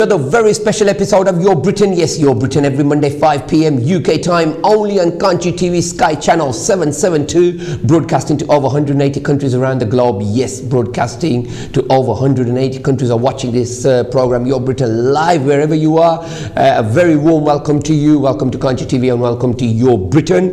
to the very special episode of Your Britain. Yes, Your Britain every Monday 5 p.m. UK time, only on Kanchi TV Sky Channel 772, broadcasting to over 180 countries around the globe. Yes, broadcasting to over 180 countries are watching this program, Your Britain, live wherever you are. A very warm welcome to you. Welcome to Kanchi TV and welcome to Your Britain.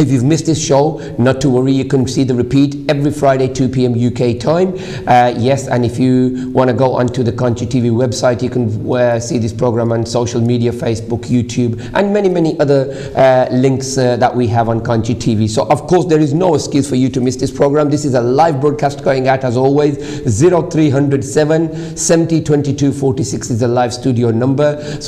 if you've missed this show, not to worry, you can see the repeat every Friday 2 p.m. UK time. Yes, and if you want to go onto the Kanchi TV website, you can see this program on social media, Facebook, YouTube, and many other links that we have on Kanchi TV. So of course there is no excuse for you to miss this program. This is a live broadcast going out as always. 0307 70 22 46 is the live studio number.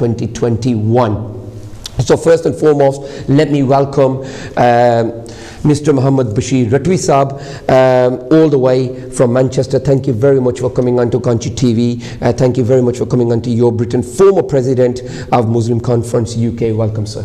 2021. So first and foremost, let me welcome Mr. Muhammad Bashir Ratwi Saab, all the way from Manchester. Thank you very much for coming on to Kanchi TV. Thank you very much for coming on to Your Britain, former president of Muslim Conference UK. Welcome, sir.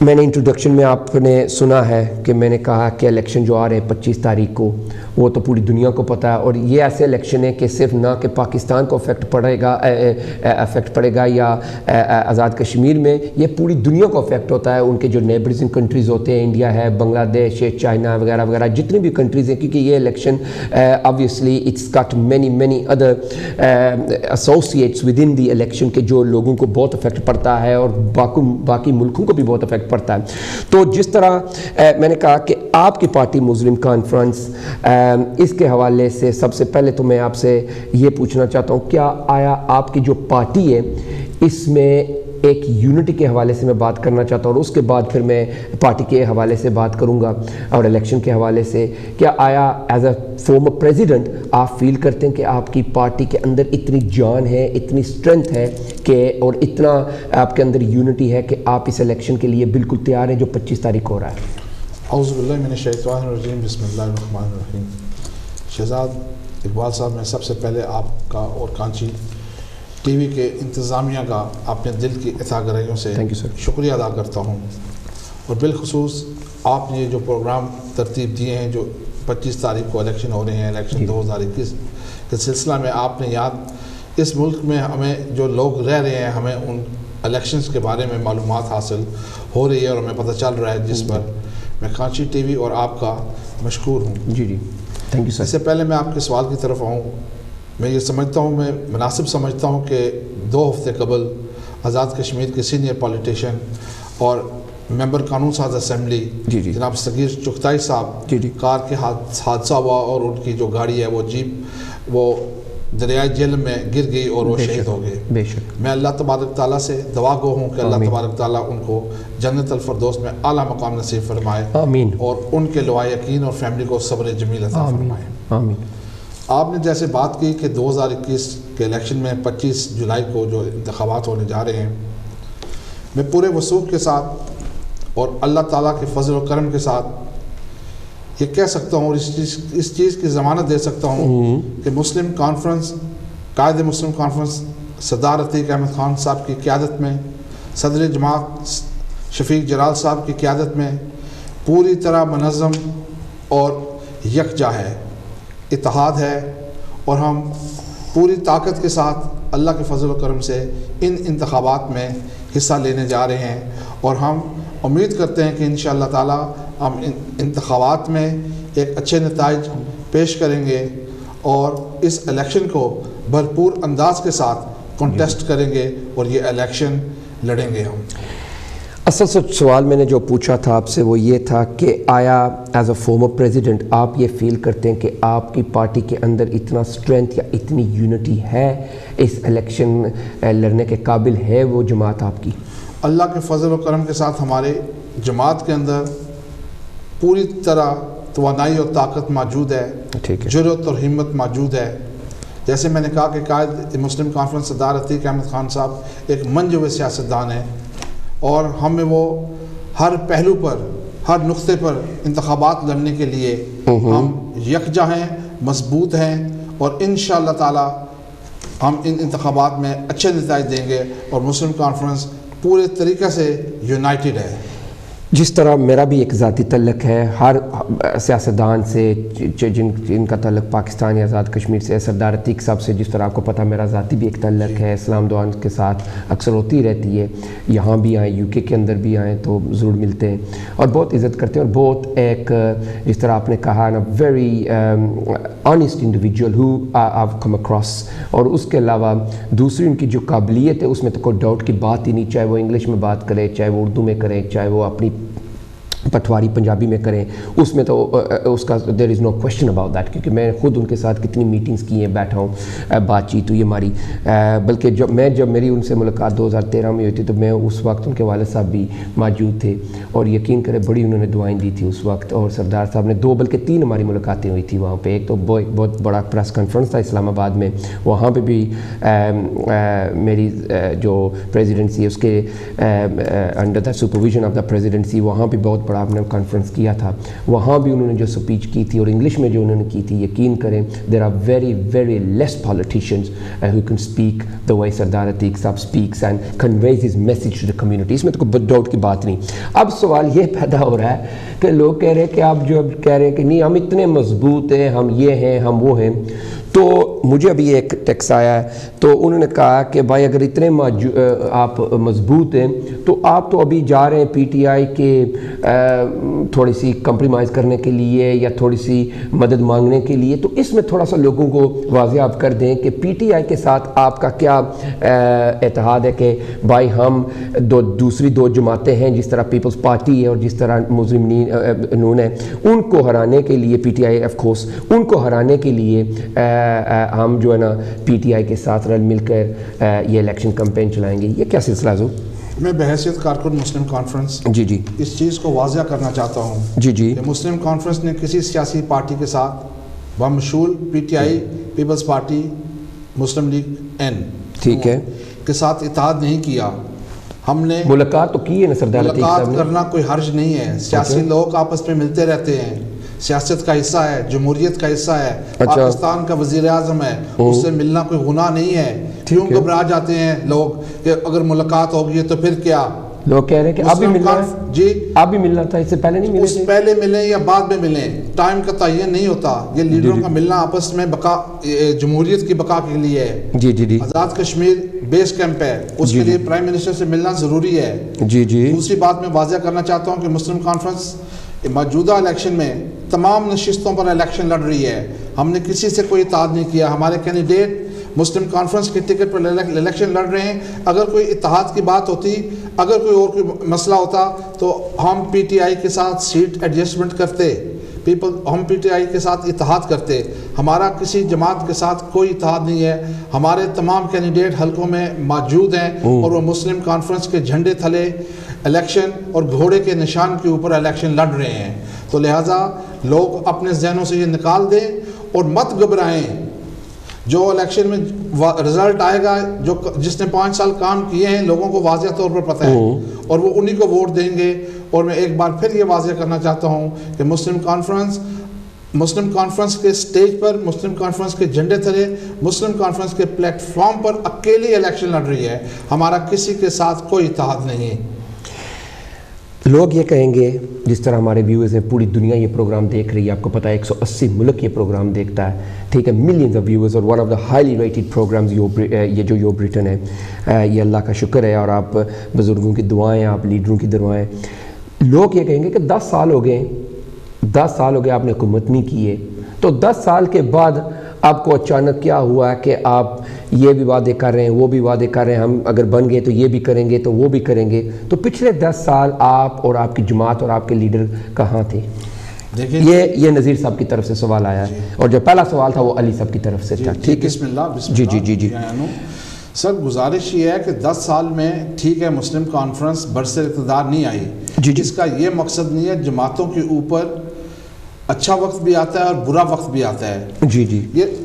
میں نے introduction میں آپ نے سنا ہے کہ میں نے کہا کہ الیکشن جو آ رہے ہیں 25 تاریخ کو وہ تو پوری دنیا کو پتہ ہے، اور یہ ایسے الیکشن ہے کہ صرف نہ کہ پاکستان کو افیکٹ پڑے گا یا آزاد کشمیر میں، یہ پوری دنیا کو افیکٹ ہوتا ہے. ان کے جو نیبرزنگ کنٹریز ہوتے ہیں، انڈیا ہے، بنگلہ دیش ہے، چائنا وغیرہ وغیرہ، جتنی بھی کنٹریز ہیں، کیونکہ یہ election obviously it's got many other associates within the election کے جو لوگوں کو بہت افیکٹ پڑتا ہے اور باقی ملکوں کو بھی بہت افیکٹ پڑتا ہے. تو جس طرح میں نے کہا کہ آپ کی پارٹی مسلم کانفرنس، اس کے حوالے سے سب سے پہلے تو میں آپ سے یہ پوچھنا چاہتا ہوں، کیا آیا آپ کی جو پارٹی ہے اس میں ایک یونٹی کے حوالے سے میں بات کرنا چاہتا ہوں، اور اس کے بعد پھر میں پارٹی کے حوالے سے بات کروں گا اور الیکشن کے حوالے سے. کیا آیا ایز اے فارمر پریزیڈنٹ آپ فیل کرتے ہیں کہ آپ کی پارٹی کے اندر اتنی جان ہے، اتنی اسٹرینتھ ہے کہ اور اتنا آپ کے اندر یونٹی ہے کہ آپ اس الیکشن کے لیے بالکل تیار ہیں جو 25 تاریخ کو ہو رہا ہے؟ اعوذ باللہ من الشیطان الرجیم، بسم اللہ الرحمن الرحیم. شہزاد اقبال صاحب، میں سب سے پہلے آپ کا اور کانچی ٹی وی کے انتظامیہ کا اپنے دل کی عطا گرائیوں سے شکریہ ادا کرتا ہوں، اور بالخصوص آپ نے جو پروگرام ترتیب دیے ہیں، جو 25 تاریخ کو الیکشن ہو رہے ہیں، الیکشن 2021 کے سلسلہ میں آپ نے یاد اس ملک میں ہمیں جو لوگ رہ رہے ہیں، ہمیں ان الیکشنز کے بارے میں معلومات حاصل ہو رہی ہے اور ہمیں پتہ چل رہا ہے، جس پر میں کانچی ٹی وی اور آپ کا مشکور ہوں. جی تھینک یو سر. اس سے پہلے میں آپ کے سوال کی طرف آؤں، میں یہ سمجھتا ہوں، میں مناسب سمجھتا ہوں کہ 2 ہفتے قبل آزاد کشمیر کے سینئر پولیٹیشین اور ممبر قانون ساز اسمبلی جناب صغیر چغتائی صاحب کار کے حادثہ ہوا اور ان کی جو گاڑی ہے وہ جیپ وہ دریائے جہلم میں گر گئی اور وہ شہید ہو گئے. بے شک میں اللہ تبارک تعالیٰ سے دعا گو ہوں کہ اللہ تبارک تعالیٰ ان کو جنت الفردوس میں اعلیٰ مقام نصیب فرمائے، آمین، اور ان کے لوائے یقین اور فیملی کو صبر جمیل عطا فرمائے. آمین. آپ نے جیسے بات کی کہ 2021 کے الیکشن میں 25 جولائی کو جو انتخابات ہونے جا رہے ہیں، میں پورے وثوق کے ساتھ اور اللہ تعالیٰ کے فضل و کرم کے ساتھ یہ کہہ سکتا ہوں اور اس چیز کی ضمانت دے سکتا ہوں کہ مسلم کانفرنس، قائد مسلم کانفرنس سردار عتیق احمد خان صاحب کی قیادت میں، صدر جماعت شفیق جلال صاحب کی قیادت میں پوری طرح منظم اور یکجا ہے، اتحاد ہے، اور ہم پوری طاقت کے ساتھ اللہ کے فضل و کرم سے ان انتخابات میں حصہ لینے جا رہے ہیں، اور ہم امید کرتے ہیں کہ انشاءاللہ تعالی ہم ان انتخابات میں ایک اچھے نتائج پیش کریں گے اور اس الیکشن کو بھرپور انداز کے ساتھ کنٹیسٹ کریں گے اور یہ الیکشن لڑیں گے ہم. اصل سوال میں نے جو پوچھا تھا آپ سے وہ یہ تھا کہ آیا ایز اے فارمر پریزیڈنٹ آپ یہ فیل کرتے ہیں کہ آپ کی پارٹی کے اندر اتنا اسٹرینتھ یا اتنی یونٹی ہے، اس الیکشن لڑنے کے قابل ہے وہ جماعت آپ کی؟ اللہ کے فضل و کرم کے ساتھ ہمارے جماعت کے اندر پوری طرح توانائی اور طاقت موجود ہے، جرأت اور ہمت موجود ہے. جیسے میں نے کہا کہ قائد مسلم کانفرنس سردار عتیق احمد خان صاحب ایک منجو سیاستدان ہیں، اور ہمیں وہ ہر پہلو پر، ہر نقطے پر انتخابات لڑنے کے لیے ہم یکجا ہیں، مضبوط ہیں، اور انشاءاللہ تعالی ہم ان انتخابات میں اچھے نتائج دیں گے اور مسلم کانفرنس پورے طریقے سے یونائٹڈ ہے. جس طرح میرا بھی ایک ذاتی تعلق ہے ہر سیاستدان سے جن کا تعلق پاکستان یا آزاد کشمیر سے، سردار عتیق صاحب سے جس طرح آپ کو پتہ میرا ذاتی بھی ایک تعلق ہے، اسلام دعان کے ساتھ اکثر ہوتی رہتی ہے، یہاں بھی آئیں، یو کے اندر بھی آئیں تو ضرور ملتے ہیں اور بہت عزت کرتے ہیں، اور بہت ایک جس طرح آپ نے کہا نا ویری آنیسٹ انڈیویجول ہو آئی کم اکراس. اور اس کے علاوہ دوسری ان کی جو قابلیت ہے اس میں تو کوئی ڈاؤٹ کی بات ہی نہیں، چاہے وہ انگلش میں بات کرے، چاہے وہ اردو میں کرے، چاہے وہ اپنی پٹواری پنجابی میں کریں، اس میں تو اس کا دیر از نو کوشچن اباؤٹ دیٹ، کیونکہ میں خود ان کے ساتھ کتنی میٹنگز کی ہیں، بیٹھا ہوں، بات چیت ہوئی ہماری. بلکہ جب میری ان سے ملاقات 2013 میں ہوئی تھی تو میں اس وقت ان کے والد صاحب بھی موجود تھے، اور یقین کرے بڑی انہوں نے دعائیں دی تھی اس وقت، اور سردار صاحب نے 2 بلکہ 3 ہماری ملاقاتیں ہوئی تھی وہاں پہ. ایک تو بہت بڑا پریس کانفرنس تھا اسلام آباد میں، وہاں پہ بھی میری جو پریزیڈنسی ہے اس کے under the supervision of the presidency وہاں پہ بہت بڑا بڑا آپ نے کانفرنس کیا تھا, وہاں بھی انہوں نے جو سپیچ کی تھی اور انگلش میں جو انہوں نے کی تھی, یقین کریں there are very very less politicians who can speak the way سردار عتیق صاحب speaks and conveys his message to the community. اس میں تو کوئی ڈاؤٹ کی بات نہیں. اب سوال یہ پیدا ہو رہا ہے کہ لوگ کہہ رہے ہیں کہ آپ جو اب کہہ رہے ہیں کہ نہیں ہم اتنے مضبوط ہیں, ہم یہ ہیں, ہم وہ ہیں. تو مجھے ابھی ایک ٹیکس آیا ہے, تو انہوں نے کہا کہ بھائی اگر اتنے آپ مضبوط ہیں تو آپ تو ابھی جا رہے ہیں پی ٹی آئی کے تھوڑی سی کمپرومائز کرنے کے لیے یا تھوڑی سی مدد مانگنے کے لیے, تو اس میں تھوڑا سا لوگوں کو واضح آپ کر دیں کہ پی ٹی آئی کے ساتھ آپ کا کیا اتحاد ہے کہ بھائی ہم دوسری دو جماعتیں ہیں جس طرح پیپلز پارٹی ہے اور جس طرح مسلم نون ہے, ان کو ہرانے کے لیے پی ٹی آئی آف کورس ان کو ہرانے کے لیے ہم جو ہے نا پی ٹی آئی کے ساتھ رل مل کر یہ الیکشن کمپین چلائیں گے. یہ کیا سلسلہ ہے؟ میں بحیثیت کارکن مسلم کانفرنس جی اس چیز کو واضح کرنا چاہتا ہوں جی کہ مسلم کانفرنس نے کسی سیاسی پارٹی کے ساتھ بمشمول پی ٹی آئی, پیپلز پارٹی, مسلم لیگ این ٹھیک ہے کے ساتھ اتحاد نہیں کیا. ہم نے ملاقات تو کی ہے نا سردار عتیق صاحب نے. ملاقات کرنا کوئی حرج نہیں ہے, سیاسی لوگ آپس میں ملتے رہتے ہیں, سیاست کا حصہ ہے, جمہوریت کا حصہ ہے, پاکستان کا وزیر اعظم ہے, اس سے ملنا کوئی گناہ نہیں ہے. کیوں گھبرا جاتے ہیں لوگ کہ اگر ملاقات ہوگی تو پھر کیا؟ لوگ کہہ رہے ہیں کہ اب بھی ملنا ہے. جی اب بھی ملنا تھا, اس سے پہلے نہیں ملے تھے. پہلے ملیں یا بعد میں ملیں, ٹائم کا تعین نہیں ہوتا. یہ لیڈروں کا ملنا آپس میں بقا, جمہوریت کی بقا کے لیے ہے. جی آزاد کشمیر بیس کیمپ ہے, اس کے لیے پرائم منسٹر سے ملنا ضروری ہے. دوسری بات میں واضح کرنا چاہتا ہوں کہ مسلم کانفرنس موجودہ الیکشن میں تمام نشستوں پر الیکشن لڑ رہی ہے. ہم نے کسی سے کوئی اتحاد نہیں کیا. ہمارے کینڈیڈیٹ مسلم کانفرنس کے ٹکٹ پر الیکشن لڑ رہے ہیں. اگر کوئی اتحاد کی بات ہوتی, اگر کوئی اور کوئی مسئلہ ہوتا تو ہم پی ٹی آئی کے ساتھ سیٹ ایڈجسٹمنٹ کرتے, ہم پی ٹی آئی کے ساتھ اتحاد کرتے. ہمارا کسی جماعت کے ساتھ کوئی اتحاد نہیں ہے. ہمارے تمام کینڈیڈیٹ حلقوں میں موجود ہیں اور وہ مسلم کانفرنس کے جھنڈے تلے الیکشن اور گھوڑے کے نشان کے اوپر الیکشن لڑ رہے ہیں. تو لہٰذا لوگ اپنے ذہنوں سے یہ نکال دیں اور مت گھبرائیں. جو الیکشن میں رزلٹ آئے گا, جس نے 5 سال کام کیے ہیں, لوگوں کو واضح طور پر پتہ ہے اور وہ انہی کو ووٹ دیں گے. اور میں ایک بار پھر یہ واضح کرنا چاہتا ہوں کہ مسلم کانفرنس کے سٹیج پر, مسلم کانفرنس کے جھنڈے تلے, مسلم کانفرنس کے پلیٹ فارم پر اکیلی الیکشن لڑ رہی ہے. ہمارا کسی کے ساتھ کوئی اتحاد نہیں ہے. لوگ یہ کہیں گے, جس طرح ہمارے ویورز ہیں, پوری دنیا یہ پروگرام دیکھ رہی ہے, آپ کو پتہ ہے 180 ملک یہ پروگرام دیکھتا ہے, ٹھیک ہے, ملینز آف ویورز, اور one of the highly rated programmes یہ جو یو بریٹن ہے, یہ اللہ کا شکر ہے, اور آپ بزرگوں کی دعائیں, آپ لیڈروں کی دعائیں. لوگ یہ کہیں گے کہ 10 سال ہو گئے, 10 سال ہو گئے آپ نے حکومت نہیں کی ہے, تو 10 سال کے بعد آپ کو اچانک کیا ہوا ہے کہ آپ یہ بھی وعدے کر رہے ہیں, وہ بھی وعدے کر رہے ہیں, ہم اگر بن گئے تو یہ بھی کریں گے, تو وہ بھی کریں گے. تو پچھلے 10 سال آپ اور آپ کی جماعت اور آپ کے لیڈر کہاں تھے؟ یہ نذیر صاحب کی طرف سے سوال آیا ہے, اور جو پہلا سوال تھا وہ علی صاحب کی طرف سے تھا. ٹھیک ہے, بسم اللہ. جی سر, گزارش یہ ہے کہ 10 سال میں ٹھیک ہے مسلم کانفرنس برسر اقتدار نہیں آئی, اس کا یہ مقصد نہیں ہے. جماعتوں کے اوپر اچھا وقت بھی آتا ہے اور برا وقت بھی آتا ہے.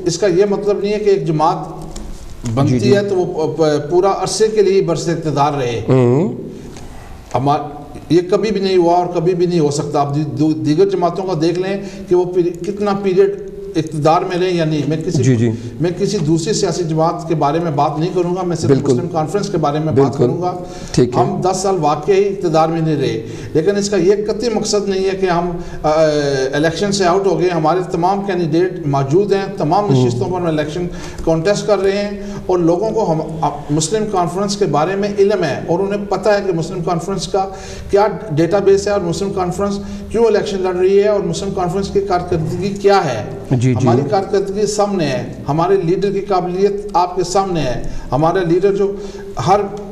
اس کا یہ مطلب نہیں ہے کہ ایک جماعت بنتی ہے تو وہ پورا عرصے کے لیے برسر اقتدار رہے. یہ کبھی بھی نہیں ہوا اور کبھی بھی نہیں ہو سکتا. آپ دیگر جماعتوں کا دیکھ لیں کہ وہ کتنا پیریڈ اقتدار میں رہے یا نہیں. میں کسی دوسری سیاسی جماعت کے بارے میں بات نہیں کروں گا, میں صرف مسلم کانفرنس کے بارے میں بات کروں گا. ہم 10 سال واقعی اقتدار میں نہیں رہے, لیکن اس کا یہ قطعی مقصد نہیں ہے کہ ہم الیکشن سے آؤٹ ہو گئے. ہمارے تمام کینڈیڈیٹ موجود ہیں, تمام نشستوں پر الیکشن کانٹیسٹ کر رہے ہیں, اور لوگوں کو مسلم کانفرنس کے بارے میں علم ہے اور انہیں پتہ ہے کہ مسلم کانفرنس کا کیا ڈیٹا بیس ہے اور مسلم کانفرنس کیوں الیکشن لڑ رہی ہے اور مسلم کانفرنس کی کارکردگی کیا ہے. ہماری کارکردگی سامنے ہے, ہمارے لیڈر کی قابلیت آپ کے سامنے ہے. ہمارا لیڈر جو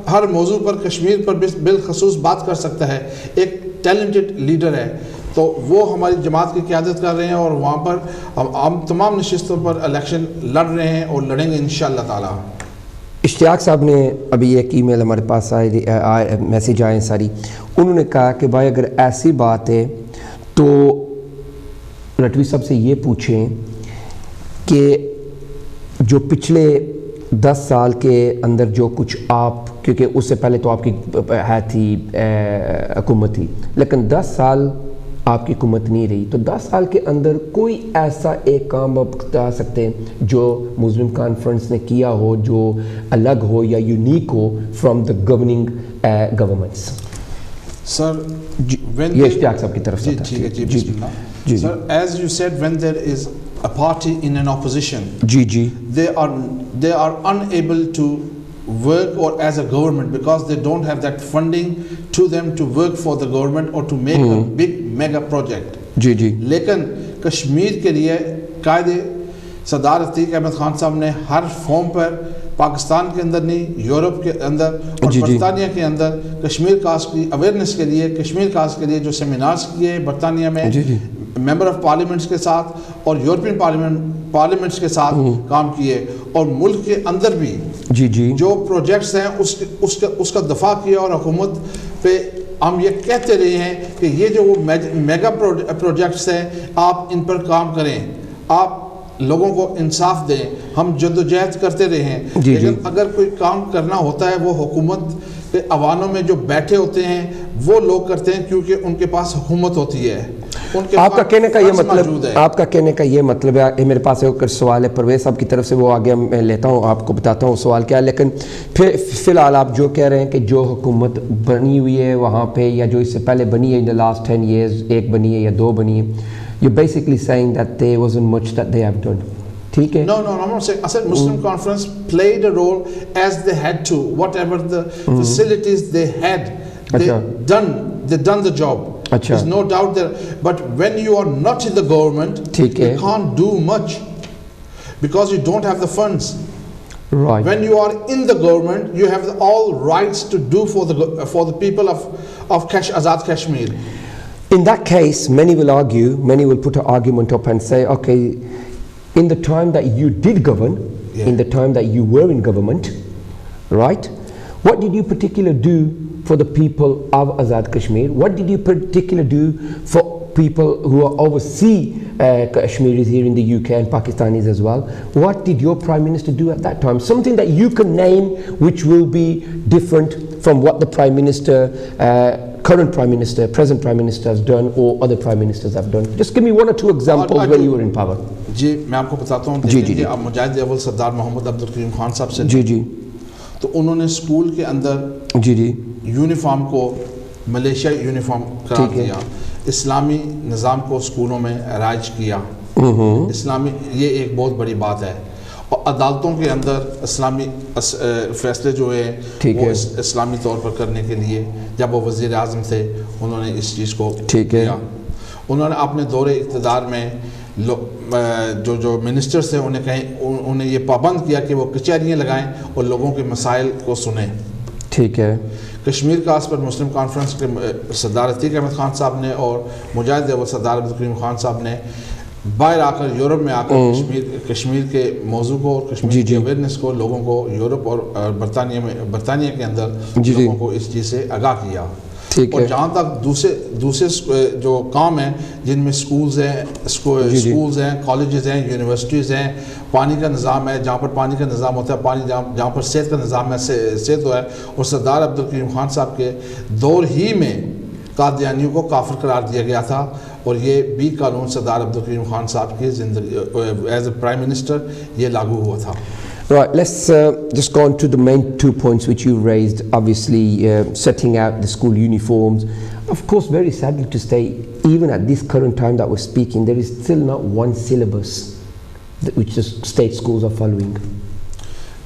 ہر موضوع پر کشمیر پر بالخصوص بات کر سکتا ہے, ایک ٹیلنٹڈ لیڈر ہے, تو وہ ہماری جماعت کی قیادت کر رہے ہیں, اور وہاں پر ہم تمام نشستوں پر الیکشن لڑ رہے ہیں اور لڑیں گے انشاءاللہ تعالی. اشتیاق صاحب نے ابھی ایک ای میل ہمارے پاس آئے, میسیج آئے ساری. انہوں نے کہا کہ بھائی اگر ایسی بات ہے تو رٹوی صاحب سے یہ پوچھیں کہ جو پچھلے 10 سال کے اندر جو کچھ آپ، کیونکہ اس سے پہلے تو آپ کی تھی حکومت تھی، لیکن 10 سال آپ کی حکومت نہیں رہی، تو 10 سال کے اندر کوئی ایسا ایک کام آپ بتا سکتے ہیں جو مسلم کانفرنس نے کیا ہو جو الگ ہو یا یونیک ہو from the governing governments? Sir یہ اشتیاق صاحب کی طرف سے ٹھیک ہے بسم اللہ. Sir as you said when there is a party in an opposition, they are unable to work or as a government because they don't have that funding to them to work for the government or to make a big mega project. لیکن کشمیر کے لیے قائد سردار عتیق احمد خان صاحب نے ہر form پر پاکستان کے اندر نہیں، Europe کے اندر اور برطانیہ کے اندر کشمیر کاسٹ کی اویئرنیس کے لیے، کشمیر کاسٹ کے لیے جو سیمینارز کیے برطانیہ میں ممبر آف پارلیمنٹس کے ساتھ اور یورپین پارلیمنٹس کے ساتھ کام کیے، اور ملک کے اندر بھی جو پروجیکٹس ہیں اس کا دفاع کیا، اور حکومت پہ ہم یہ کہتے رہے ہیں کہ یہ جو وہ میگا پروجیکٹس ہیں آپ ان پر کام کریں، آپ لوگوں کو انصاف دیں. ہم جدوجہد کرتے رہے ہیں، لیکن اگر کوئی کام کرنا ہوتا ہے وہ حکومت کے ایوانوں میں جو بیٹھے ہوتے ہیں وہ لوگ کرتے ہیں، کیونکہ ان کے پاس حکومت ہوتی ہے. آپ کا کہنے کا یہ مطلب، آپ کا کہنے کا یہ مطلب ہے، میرے پاس ایک سوال ہے پرویز صاحب کی طرف سے، وہ آگے میں لیتا ہوں، آپ کو بتاتا ہوں سوال کیا ہے. لیکن پھر فی الحال آپ جو کہہ رہے ہیں کہ جو حکومت بنی ہوئی ہے وہاں پہ یا جو اس سے پہلے بنی ہے in the last 10 years، ایک بنی ہے یا 2 بنی ہے، you're basically saying that there wasn't much that they have done. ٹھیک ہے. No, I'm not saying. I said Muslim Conference played a role as they had to. Whatever the facilities they had, they done the job. There's no doubt there. But when you are not in the government, you can't do much because you don't have the funds. Right. When you are in the government, you have all rights to do for the people of Azad Kashmir. In that case, many will argue, many will put an argument up and say, okay, in the time that you did govern, in the time that you were in government, right, what did you particularly do for the people of Azad Kashmir? What did you particularly do for people who are overseas Kashmiris here in the UK and Pakistanis as well? What did your Prime Minister do at that time? Something that you can name which will be different from what the Prime Minister, current Prime Minister, present Prime Minister has done or other Prime Ministers have done. Just give me 1 or 2 examples when you were in power. جی میں آپ کو بتاتا ہوں. دیکھیں اب مجاہد اول سردار محمد عبدالکریم خان صاحب سے تو انہوں نے اسکول کے اندر یونیفارم کو ملیشیا یونیفارم قرار دیا، اسلامی نظام کو اسکولوں میں رائج کیا. اسلامی یہ ایک بہت بڑی بات ہے. اور عدالتوں کے اندر اسلامی فیصلے جو ہیں وہ اسلامی طور پر کرنے کے لیے جب وہ وزیر اعظم تھے انہوں نے اس چیز کو کیا. انہوں نے اپنے دور اقتدار میں جو منسٹرز تھے انہیں یہ پابند کیا کہ وہ کچہریاں لگائیں اور لوگوں کے مسائل کو سنیں. ٹھیک ہے. کشمیر کاسٹ پر مسلم کانفرنس کے سردار عتیق احمد خان صاحب نے اور مجاہد اول سردار عبدالکریم خان صاحب نے باہر آ کر یورپ میں آ کر کشمیر کے موضوع کو اور کشمیر کی اویئرنیس کو لوگوں کو یورپ اور برطانیہ کے اندر لوگوں کو اس چیز سے آگاہ کیا. اور جہاں تک دوسرے جو کام ہیں جن میں سکولز ہیں کالجز ہیں یونیورسٹیز ہیں پانی کا نظام ہے جہاں پر پانی کا نظام ہوتا ہے پانی جہاں پر صحت کا نظام ہے صحت ہوا ہے. اور سردار عبدالکریم خان صاحب کے دور ہی میں قادیانیوں کو کافر قرار دیا گیا تھا اور یہ بھی قانون سردار عبدالکریم خان صاحب کی زندگی ایز اے پرائم منسٹر یہ لاگو ہوا تھا. Right, let's just go on to the main 2 points which you raised. Obviously, setting out the school uniforms. Of course, very sadly to say, even at this current time that we're speaking, there is still not one syllabus which the state schools are following.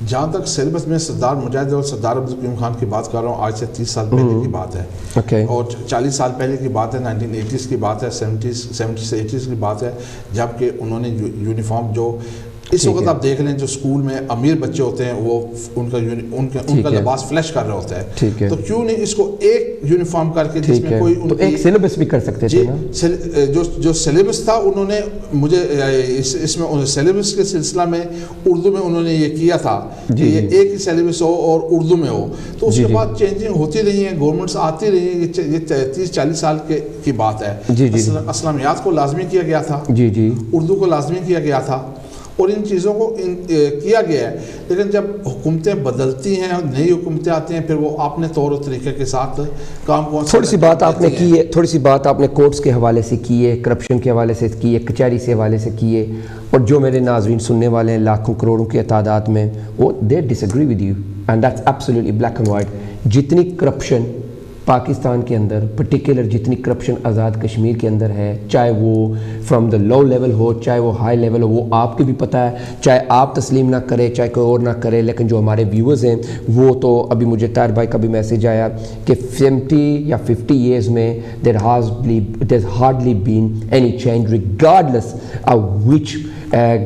جہاں تک syllabus میں سردار مجاہد اور سردار عبدالکریم خان کی بات کر رہا ہوں آج سے 30 سال پہلے کی بات ہے اور 40 سال پہلے کی بات ہے 1980s کی بات ہے 70s 80s کی بات ہے جبکہ انہوں نے یونیفارم جو اس وقت آپ دیکھ لیں جو اسکول میں امیر بچے ہوتے ہیں وہ ان کا لباس فلیش کر رہا ہوتا ہے تو کیوں نہیں اس کو ایک یونیفارم کر کے جس میں کوئی ایک سلیبس بھی کر سکتے تھے نا. جو سلیبس تھا انہوں نے مجھے اس میں سلیبس کے سلسلہ میں اردو میں انہوں نے یہ کیا تھا کہ یہ ایک ہی سلیبس ہو اور اردو میں ہو. تو اس کے بعد چینجنگ ہوتی رہی ہیں گورنمنٹس آتی رہی ہیں یہ 30-40 سال کی بات ہے. اسلامیات کو لازمی کیا گیا تھا اردو کو لازمی کیا گیا تھا اور ان چیزوں کو کیا گیا ہے. لیکن جب حکومتیں بدلتی ہیں اور نئی حکومتیں آتی ہیں پھر وہ اپنے طور و طریقے کے ساتھ کام کو تھوڑی سی بات آپ نے کی ہے, تھوڑی سی بات آپ نے کورٹس کے حوالے سے کی ہے, کرپشن کے حوالے سے کی ہے, کچہری سے حوالے سے کی ہے, اور جو میرے ناظرین سننے والے ہیں لاکھوں کروڑوں کی تعداد میں, وہ they disagree with you and that's absolutely black and white. جتنی کرپشن پاکستان کے اندر پرٹیکولر, جتنی کرپشن آزاد کشمیر کے اندر ہے, چاہے وہ فرام دا لو لیول ہو چاہے وہ ہائی لیول ہو, وہ آپ کو بھی پتہ ہے, چاہے آپ تسلیم نہ کرے چاہے کوئی اور نہ کرے, لیکن جو ہمارے ویورز ہیں وہ تو, ابھی مجھے طاہر بھائی کا بھی میسیج آیا کہ 50 یا 50 ایئرز میں there has hardly been any change regardless of which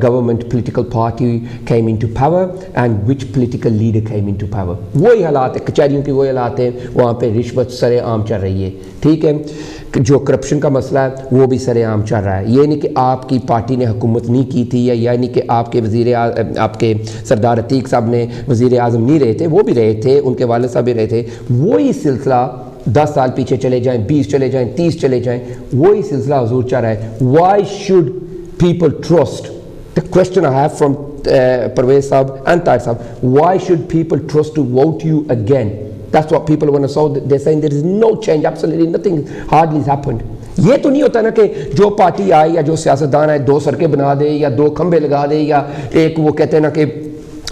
government political party came into power and which political leader came into power. وہی حالات ہے کچہریوں کی, وہی حالات ہیں, وہاں پہ رشوت سر عام چل رہی ہے. ٹھیک ہے, جو کرپشن کا مسئلہ ہے وہ بھی سر عام چل رہا ہے. یہ نہیں کہ آپ کی پارٹی نے حکومت نہیں کی تھی, یا نہیں کہ آپ کے آپ کے سردار عتیق صاحب نے وزیر اعظم نہیں رہے تھے, وہ بھی رہے تھے, ان کے والد صاحب بھی رہے تھے. وہی سلسلہ 10 سال پیچھے چلے جائیں, 20 چلے جائیں, 30 چلے جائیں, وہی سلسلہ حضور چل رہا ہے. Why should people trust? The question I have from Parvez Sahab and Tahir Sahab, why should people trust to vote you again? That's what people want to solve. They're saying there is no change, absolutely nothing hardly has happened. یہ تو نہیں ہوتا نا کہ جو party آئے یا جو سیاستدان آئے 2 سڑکیں بنا دے یا 2 کھمبے لگا دے, یا ایک وہ کہتے ہیں نا کہ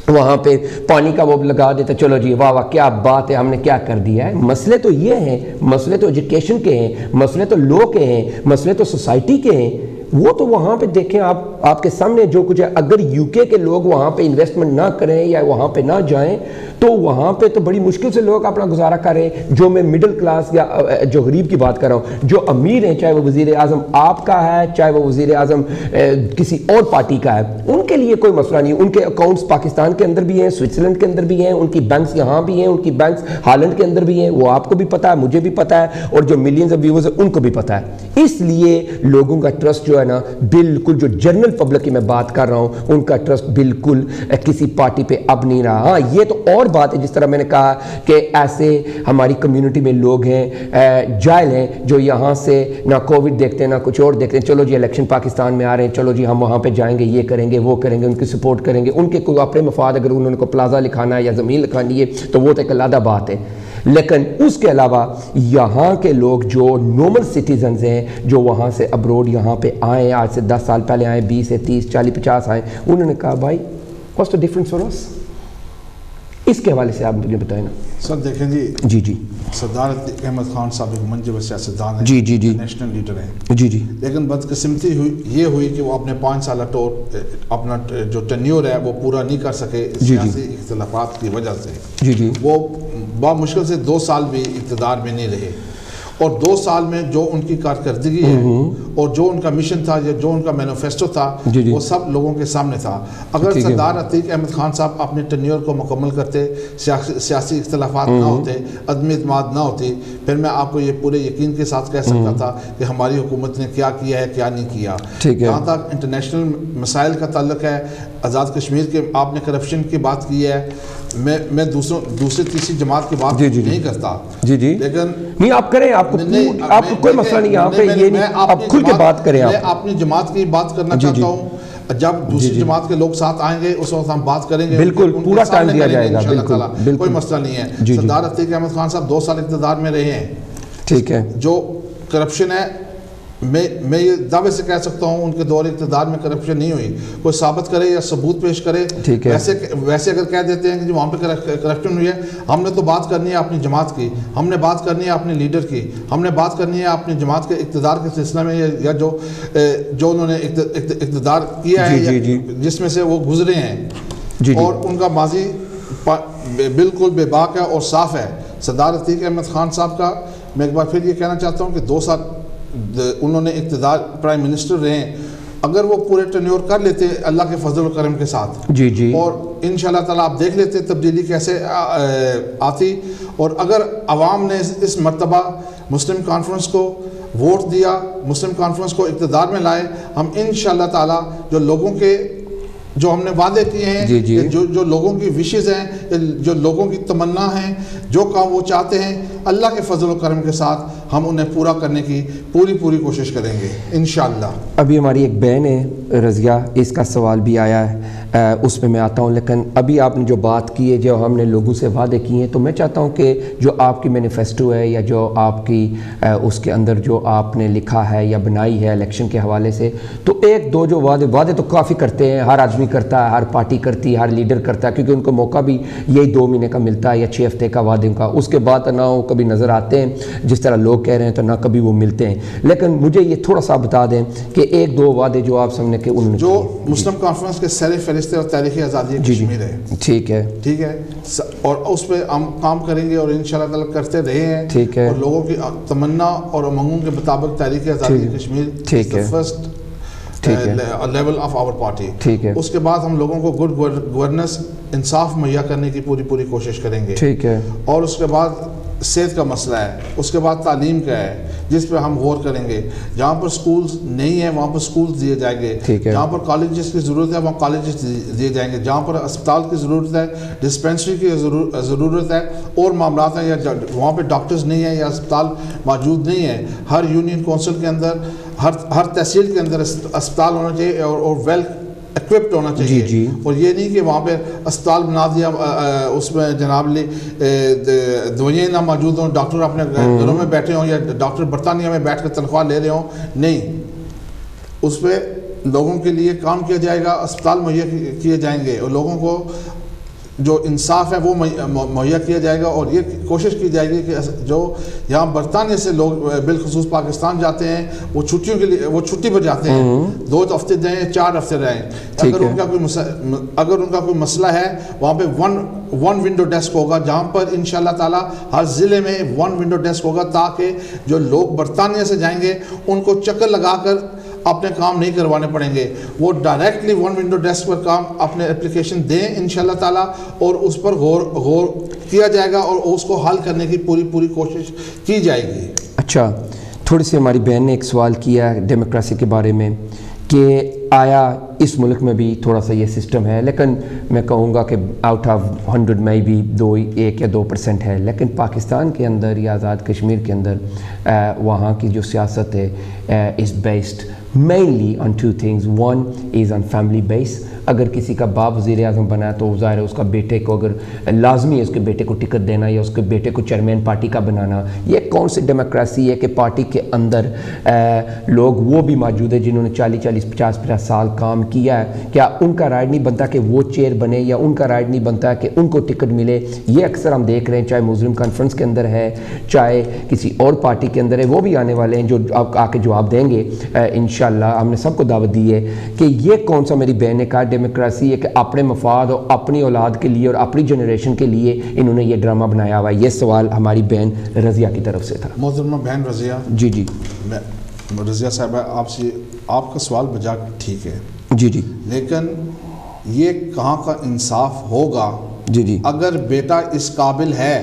وہاں پہ پانی کا وہ لگا دیتا, چلو جی واہ واہ کیا بات ہے, ہم نے کیا کر دیا ہے. مسئلے تو یہ ہیں, مسئلے تو ایجوکیشن کے ہیں, مسئلے تو لو کے ہیں, مسئلے تو سوسائٹی کے ہیں. وہ تو وہاں پہ دیکھیں آپ کے سامنے جو کچھ ہے. اگر یو کے لوگ وہاں پہ انویسٹمنٹ نہ کریں یا وہاں پہ نہ جائیں تو وہاں پہ تو بڑی مشکل سے لوگ اپنا گزارا کریں. جو میں مڈل کلاس یا جو غریب کی بات کر رہا ہوں, جو امیر ہیں, چاہے وہ وزیر اعظم آپ کا ہے, چاہے وہ وزیر اعظم کسی اور پارٹی کا ہے, ان کے لیے کوئی مسئلہ نہیں. ان کے اکاؤنٹس پاکستان کے اندر بھی ہیں, سوئٹزرلینڈ کے اندر بھی ہیں, ان کی بینکس یہاں بھی ہیں, ان کی بینکس ہالینڈ کے اندر بھی ہیں. وہ آپ کو بھی پتہ ہے, مجھے بھی پتہ ہے, اور جو ملینز آف ویورز ہیں ان کو بھی پتہ ہے. اس لیے لوگوں کا ٹرسٹ جو ہے نا, بالکل جو جنرل پبلک کی میں بات کر رہا ہوں, ان کا ٹرسٹ بالکل کسی پارٹی پہ اب نہیں رہا. ہاں یہ تو اور بات ہے, جس طرح میں نے کہا کہ ایسے ہماری کمیونٹی میں لوگ ہیں جاہل ہیں جو یہاں سے نہ کووڈ دیکھتے ہیں نہ کچھ اور دیکھتے ہیں, چلو جی الیکشن پاکستان میں آ رہے ہیں, چلو جی ہم وہاں پہ جائیں گے, یہ کریں گے, وہ کریں گے, ان کی سپورٹ کریں گے. ان کے کوئی اپنے مفاد, اگر انہوں نے کو پلازا لکھانا ہے یا زمین لکھانی ہے تو وہ تو ایک علیحدہ بات ہے. لیکن اس کے علاوہ یہاں کے لوگ جو نارمل سٹیزنز ہیں, جو وہاں سے ابروڈ یہاں پہ آئے, آج سے 10 سال پہلے آئے, 20 سے 30 40 50 آئے, انہوں نے کہا بھائی what's the difference for us? اس کے حوالے سے آپ مجھے بتائیں نا. سر دیکھیں جی سردار احمد خان صاحب ایک منجب سیاستدان ہیں, جی نیشنل لیڈر ہیں, جی لیکن بدقسمتی یہ ہوئی کہ وہ اپنے 5 سالہ ٹور اپنا جو ٹینیور ہے وہ پورا نہیں کر سکے سیاسی اختلافات کی وجہ سے. وہ بہت مشکل سے 2 سال بھی اقتدار میں نہیں رہے, اور 2 سال میں جو ان کی کارکردگی ہے اور جو ان کا مشن تھا یا جو ان کا مینیفیسٹو تھا وہ سب لوگوں کے سامنے تھا. اگر سردار عتیق احمد خان صاحب اپنے ٹینیور کو مکمل کرتے, سیاسی اختلافات نہ ہوتے, عدم اعتماد نہ ہوتی, پھر میں آپ کو یہ پورے یقین کے ساتھ کہہ سکتا تھا کہ ہماری حکومت نے کیا کیا ہے کیا نہیں کیا. جہاں تک انٹرنیشنل مسائل کا تعلق ہے, آزاد کشمیر کے آپ نے کرپشن کی بات کی ہے, میں دوسری تیسری جماعت کی بات نہیں کرتا, لیکن نہیں آپ کریں, آپ کو کوئی مسئلہ نہیں, یہاں پہ یہ نہیں, آپ کھل کے بات کریں. میں اپنی جماعت کی بات کرنا چاہتا ہوں, جب دوسری جماعت کے لوگ ساتھ آئیں گے اس وقت ہم بات کریں گے, بالکل پورا ٹائم دیا جائے گا, بالکل کوئی مسئلہ نہیں ہے. سردار عتیق احمد خان صاحب 2 سال اقتدار میں رہے ہیں, ٹھیک ہے. جو کرپشن ہے میں یہ دعوے سے کہہ سکتا ہوں ان کے دور اقتدار میں کرپشن نہیں ہوئی. کوئی ثابت کرے یا ثبوت پیش کرے. ویسے اگر کہہ دیتے ہیں کہ وہاں پہ کرپشن ہوئی ہے, ہم نے تو بات کرنی ہے اپنی جماعت کی, ہم نے بات کرنی ہے اپنے لیڈر کی, ہم نے بات کرنی ہے اپنی جماعت کے اقتدار کے سلسلے میں, یا جو انہوں نے اقتدار کیا ہے جس میں سے وہ گزرے ہیں, اور ان کا ماضی بالکل بے باک ہے اور صاف ہے. سردار عتیق احمد خان صاحب کا میں ایک بار پھر یہ کہنا چاہتا ہوں کہ 2 سال انہوں نے اقتدار پرائم منسٹر رہے ہیں. اگر وہ پورے ٹینیور کر لیتے اللہ کے فضل و کرم کے ساتھ, اور انشاءاللہ تعالیٰ آپ دیکھ لیتے تبدیلی کیسے آتی. اور اگر عوام نے اس مرتبہ مسلم کانفرنس کو ووٹ دیا, مسلم کانفرنس کو اقتدار میں لائے, ہم انشاءاللہ تعالیٰ جو لوگوں کے جو ہم نے وعدے کیے ہیں, جی جی, جو لوگوں کی وشز ہیں, جو لوگوں کی تمنا ہیں, جو کام وہ چاہتے ہیں, اللہ کے فضل و کرم کے ساتھ ہم انہیں پورا کرنے کی پوری کوشش کریں گے انشاءاللہ. ابھی ہماری ایک بہن ہے رضیہ, اس کا سوال بھی آیا ہے, اس پہ میں آتا ہوں, لیکن ابھی آپ نے جو بات کی ہے, جو ہم نے لوگوں سے وعدے کیے ہیں, تو میں چاہتا ہوں کہ جو آپ کی مینیفیسٹو ہے یا جو آپ کی اس کے اندر جو آپ نے لکھا ہے یا بنائی ہے الیکشن کے حوالے سے, تو ایک دو جو وعدے تو کافی کرتے ہیں, ہر آدمی کرتا ہے, ہر پارٹی کرتی ہے, ہر لیڈر کرتا ہے, کیونکہ ان کو موقع بھی یہی 2 مہینے کا ملتا ہے یا 6 ہفتے کا وعدے کا, اس کے بعد نہ وہ کبھی نظر آتے ہیں جس طرح لوگ کہہ رہے ہیں, تو نہ کبھی وہ ملتے ہیں. لیکن مجھے یہ تھوڑا سا بتا دیں کہ 1-2 وعدے جو آپ سامنے کے انہوں نے جو مسلم کانفرنس کے سر فہرست اور تاریخی آزادی کشمیر ہے, ٹھیک ہے, اور اس پہ ہم کام کریں گے اور انشاءاللہ تعالی کرتے رہے ہیں, ٹھیک ہے, اور لوگوں کی تمنا اور امنگوں کے مطابق تاریخی آزادی کشمیر ٹھیک ہے, first level of our party. ٹھیک ہے, اس کے بعد ہم لوگوں کو گڈ گورننس, انصاف مہیا کرنے کی پوری کوشش کریں گے. ٹھیک ہے, اور اس کے بعد صحت کا مسئلہ ہے, اس کے بعد تعلیم کا ہے, جس پہ ہم غور کریں گے. جہاں پر سکولز نہیں ہیں وہاں پر سکولز دیے جائیں گے, جہاں پر کالجز کی ضرورت ہے وہاں کالجز دیے جائیں گے, جہاں پر اسپتال کی ضرورت ہے, ڈسپینسری کی ضرورت ہے, اور معاملات ہیں یا وہاں پہ ڈاکٹرز نہیں ہیں یا اسپتال موجود نہیں ہے, ہر یونین کونسل کے اندر, ہر تحصیل کے اندر اسپتال ہونا چاہیے اور ویل ایکوپڈ ہونا چاہیے. جی, اور یہ نہیں کہ وہاں پہ اسپتال بنا دیا, اس میں جناب لی دوائیں نہ موجود ہوں, ڈاکٹر اپنے گھروں میں بیٹھے ہوں یا ڈاکٹر برطانیہ میں بیٹھ کر تنخواہ لے رہے ہوں. نہیں, اس پہ لوگوں کے لیے کام کیا جائے گا, اسپتال مہیا کیے جائیں گے, اور لوگوں کو جو انصاف ہے وہ مہیا کیا جائے گا. اور یہ کوشش کی جائے گی کہ جو یہاں برطانیہ سے لوگ بالخصوص پاکستان جاتے ہیں وہ چھٹیوں کے لیے, وہ چھٹی پر جاتے ہیں, 2 ہفتے رہیں 4 ہفتے رہیں, اگر ان کا کوئی مسئلہ ہے وہاں پہ ون ونڈو ڈیسک ہوگا, جہاں پر انشاءاللہ تعالی ہر ضلع میں 1 ونڈو ڈیسک ہوگا, تاکہ جو لوگ برطانیہ سے جائیں گے ان کو چکر لگا کر اپنے کام نہیں کروانے پڑیں گے, وہ ڈائریکٹلی 1 ونڈو ڈیسک پر کام اپنے اپلیکیشن دیں انشاءاللہ تعالی, اور اس پر غور کیا جائے گا اور اس کو حل کرنے کی پوری کوشش کی جائے گی. اچھا, تھوڑی سی ہماری بہن نے ایک سوال کیا ہے ڈیموکریسی کے بارے میں کہ آیا اس ملک میں بھی تھوڑا سا یہ سسٹم ہے, لیکن میں کہوں گا کہ آؤٹ آف 100 میں بھی 1 یا 2% ہے, لیکن پاکستان کے اندر یا آزاد کشمیر کے اندر وہاں کی جو سیاست ہے is based mainly on 2 things. One is on family base. اگر کسی کا باپ وزیر اعظم بنا ہے تو ظاہر ہے اس کا بیٹے کو, اگر لازمی ہے اس کے بیٹے کو ٹکٹ دینا یا اس کے بیٹے کو چیئرمین پارٹی کا بنانا. یہ کون سی ڈیموکریسی ہے کہ پارٹی کے اندر لوگ وہ بھی موجود ہیں جنہوں نے 40-50 سال کام کیا ہے, کیا ان کا رائٹ نہیں بنتا کہ وہ چیئر بنے, یا ان کا رائٹ نہیں بنتا کہ ان کو ٹکٹ ملے؟ یہ اکثر ہم دیکھ رہے ہیں, چاہے مسلم کانفرنس کے اندر ہے, چاہے کسی اور پارٹی کے اندر ہے, وہ بھی آنے والے ہیں جو آ کے جواب دیں گے انشاءاللہ. ہم نے سب کو دعوت دی ہے کہ یہ کون سا, میری بہن نے کہا, ڈیموکریسی ہے کہ اپنے مفاد اور اپنی اولاد کے لیے اور اپنی جنریشن کے لیے انہوں نے یہ ڈرامہ بنایا ہوا ہے. یہ سوال ہماری بہن رضیہ کی طرف سے تھا. محترمہ بہن رضیہ, جی میں رضیہ صاحبہ آپ کا سوال بجا ٹھیک ہے, جی, لیکن یہ کہاں کا انصاف ہوگا جی, اگر بیٹا اس قابل ہے